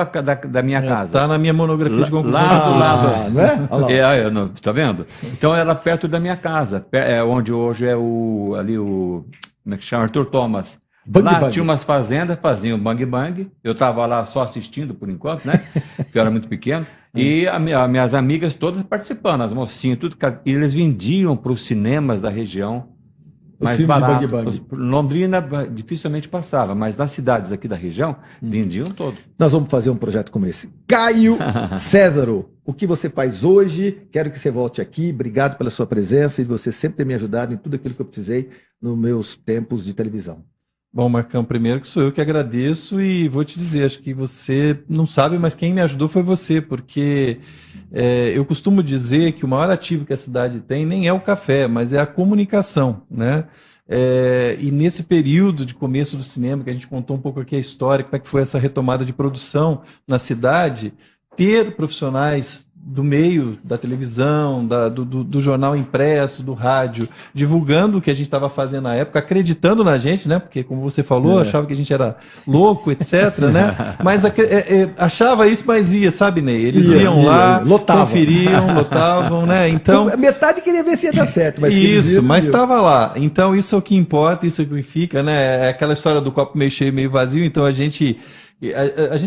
da minha casa. Tá na minha monografia de conclusão. Lá do lado. Né? Olha lá. Tá vendo? Então era perto da minha casa, onde hoje é como é que chama? Arthur Thomas. Bang Lá Bang. tinha umas fazendas, faziam Bang Bang. Eu estava lá só assistindo por enquanto, né? Porque eu era muito pequeno. E minhas amigas todas participando, as mocinhas, tudo. E eles vendiam para os cinemas da região Os mais filmes de barato. Bang Bang. Londrina dificilmente passava, mas nas cidades aqui da região, vendiam todo. Nós vamos fazer um projeto como esse. Caio Césaro, o que você faz hoje? Quero que você volte aqui. Obrigado pela sua presença e você sempre ter me ajudado em tudo aquilo que eu precisei nos meus tempos de televisão. Bom, Marcão, primeiro que sou eu que agradeço e vou te dizer, acho que você não sabe, mas quem me ajudou foi você, porque eu costumo dizer que o maior ativo que a cidade tem nem é o café, mas é a comunicação, né? E nesse período de começo do cinema, que a gente contou um pouco aqui a história, como é que foi essa retomada de produção na cidade, ter profissionais do meio da televisão, do jornal impresso, do rádio, divulgando o que a gente estava fazendo na época, acreditando na gente, né? Porque, como você falou, achava que a gente era louco, etc, né? Mas achava isso, mas ia, sabe, Ney? Eles iam lá, lotavam. Conferiam, lotavam, né? Então... Metade queria ver se ia dar certo, mas Isso, mas estava lá. Então, isso é o que importa, isso é o que fica, né? É aquela história do copo meio cheio, meio vazio, então a gente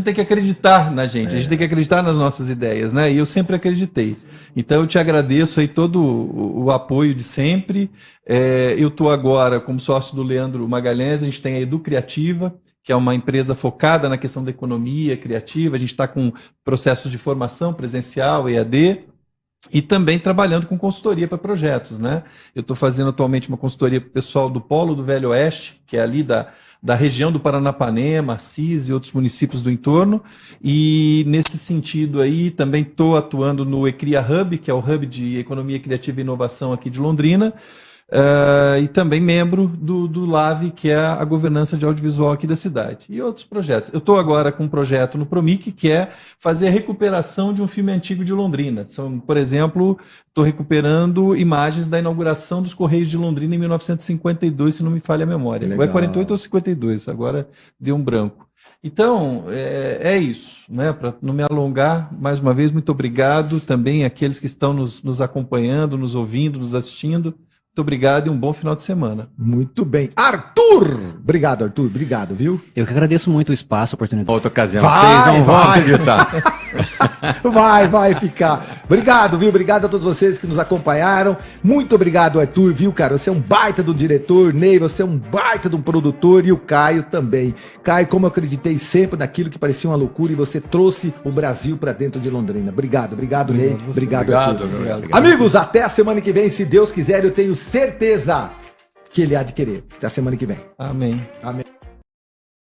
tem que acreditar na gente, a gente tem que acreditar nas nossas ideias, né? E eu sempre acreditei. Então eu te agradeço aí todo o apoio de sempre. Eu estou agora como sócio do Leandro Magalhães, a gente tem a Edu Criativa, que é uma empresa focada na questão da economia criativa, a gente está com processos de formação presencial, EAD, e também trabalhando com consultoria para projetos, né? Eu estou fazendo atualmente uma consultoria para o pessoal do Polo do Velho Oeste, que é ali da região do Paranapanema, Assis e outros municípios do entorno, e nesse sentido aí também estou atuando no Ecria Hub, que é o Hub de Economia Criativa e Inovação aqui de Londrina, e também membro do LAVE, que é a governança de audiovisual aqui da cidade, e outros projetos. Eu estou agora com um projeto no Promic, que é fazer a recuperação de um filme antigo de Londrina. Por exemplo, estou recuperando imagens da inauguração dos Correios de Londrina em 1952, se não me falha a memória. Ou é 48 ou 52, agora deu um branco. Então, é isso, né? Para não me alongar, mais uma vez, muito obrigado também àqueles que estão nos acompanhando, nos ouvindo, nos assistindo. Muito obrigado e um bom final de semana. Muito bem. Arthur! Obrigado, Arthur. Obrigado, viu? Eu que agradeço muito o espaço, a oportunidade. Outra ocasião, Vai, vocês não vão vai. acreditar. Vai ficar. Obrigado, viu? Obrigado a todos vocês que nos acompanharam. Muito obrigado, Arthur, viu, cara? Você é um baita do diretor, Ney, você é um baita de um produtor e o Caio também. Caio, como eu acreditei sempre naquilo que parecia uma loucura e você trouxe o Brasil pra dentro de Londrina. Obrigado, Ney. Obrigado, Arthur. Obrigado. Amigos, até a semana que vem, se Deus quiser, eu tenho certeza que ele há de querer. Até a semana que vem. Amém. Amém.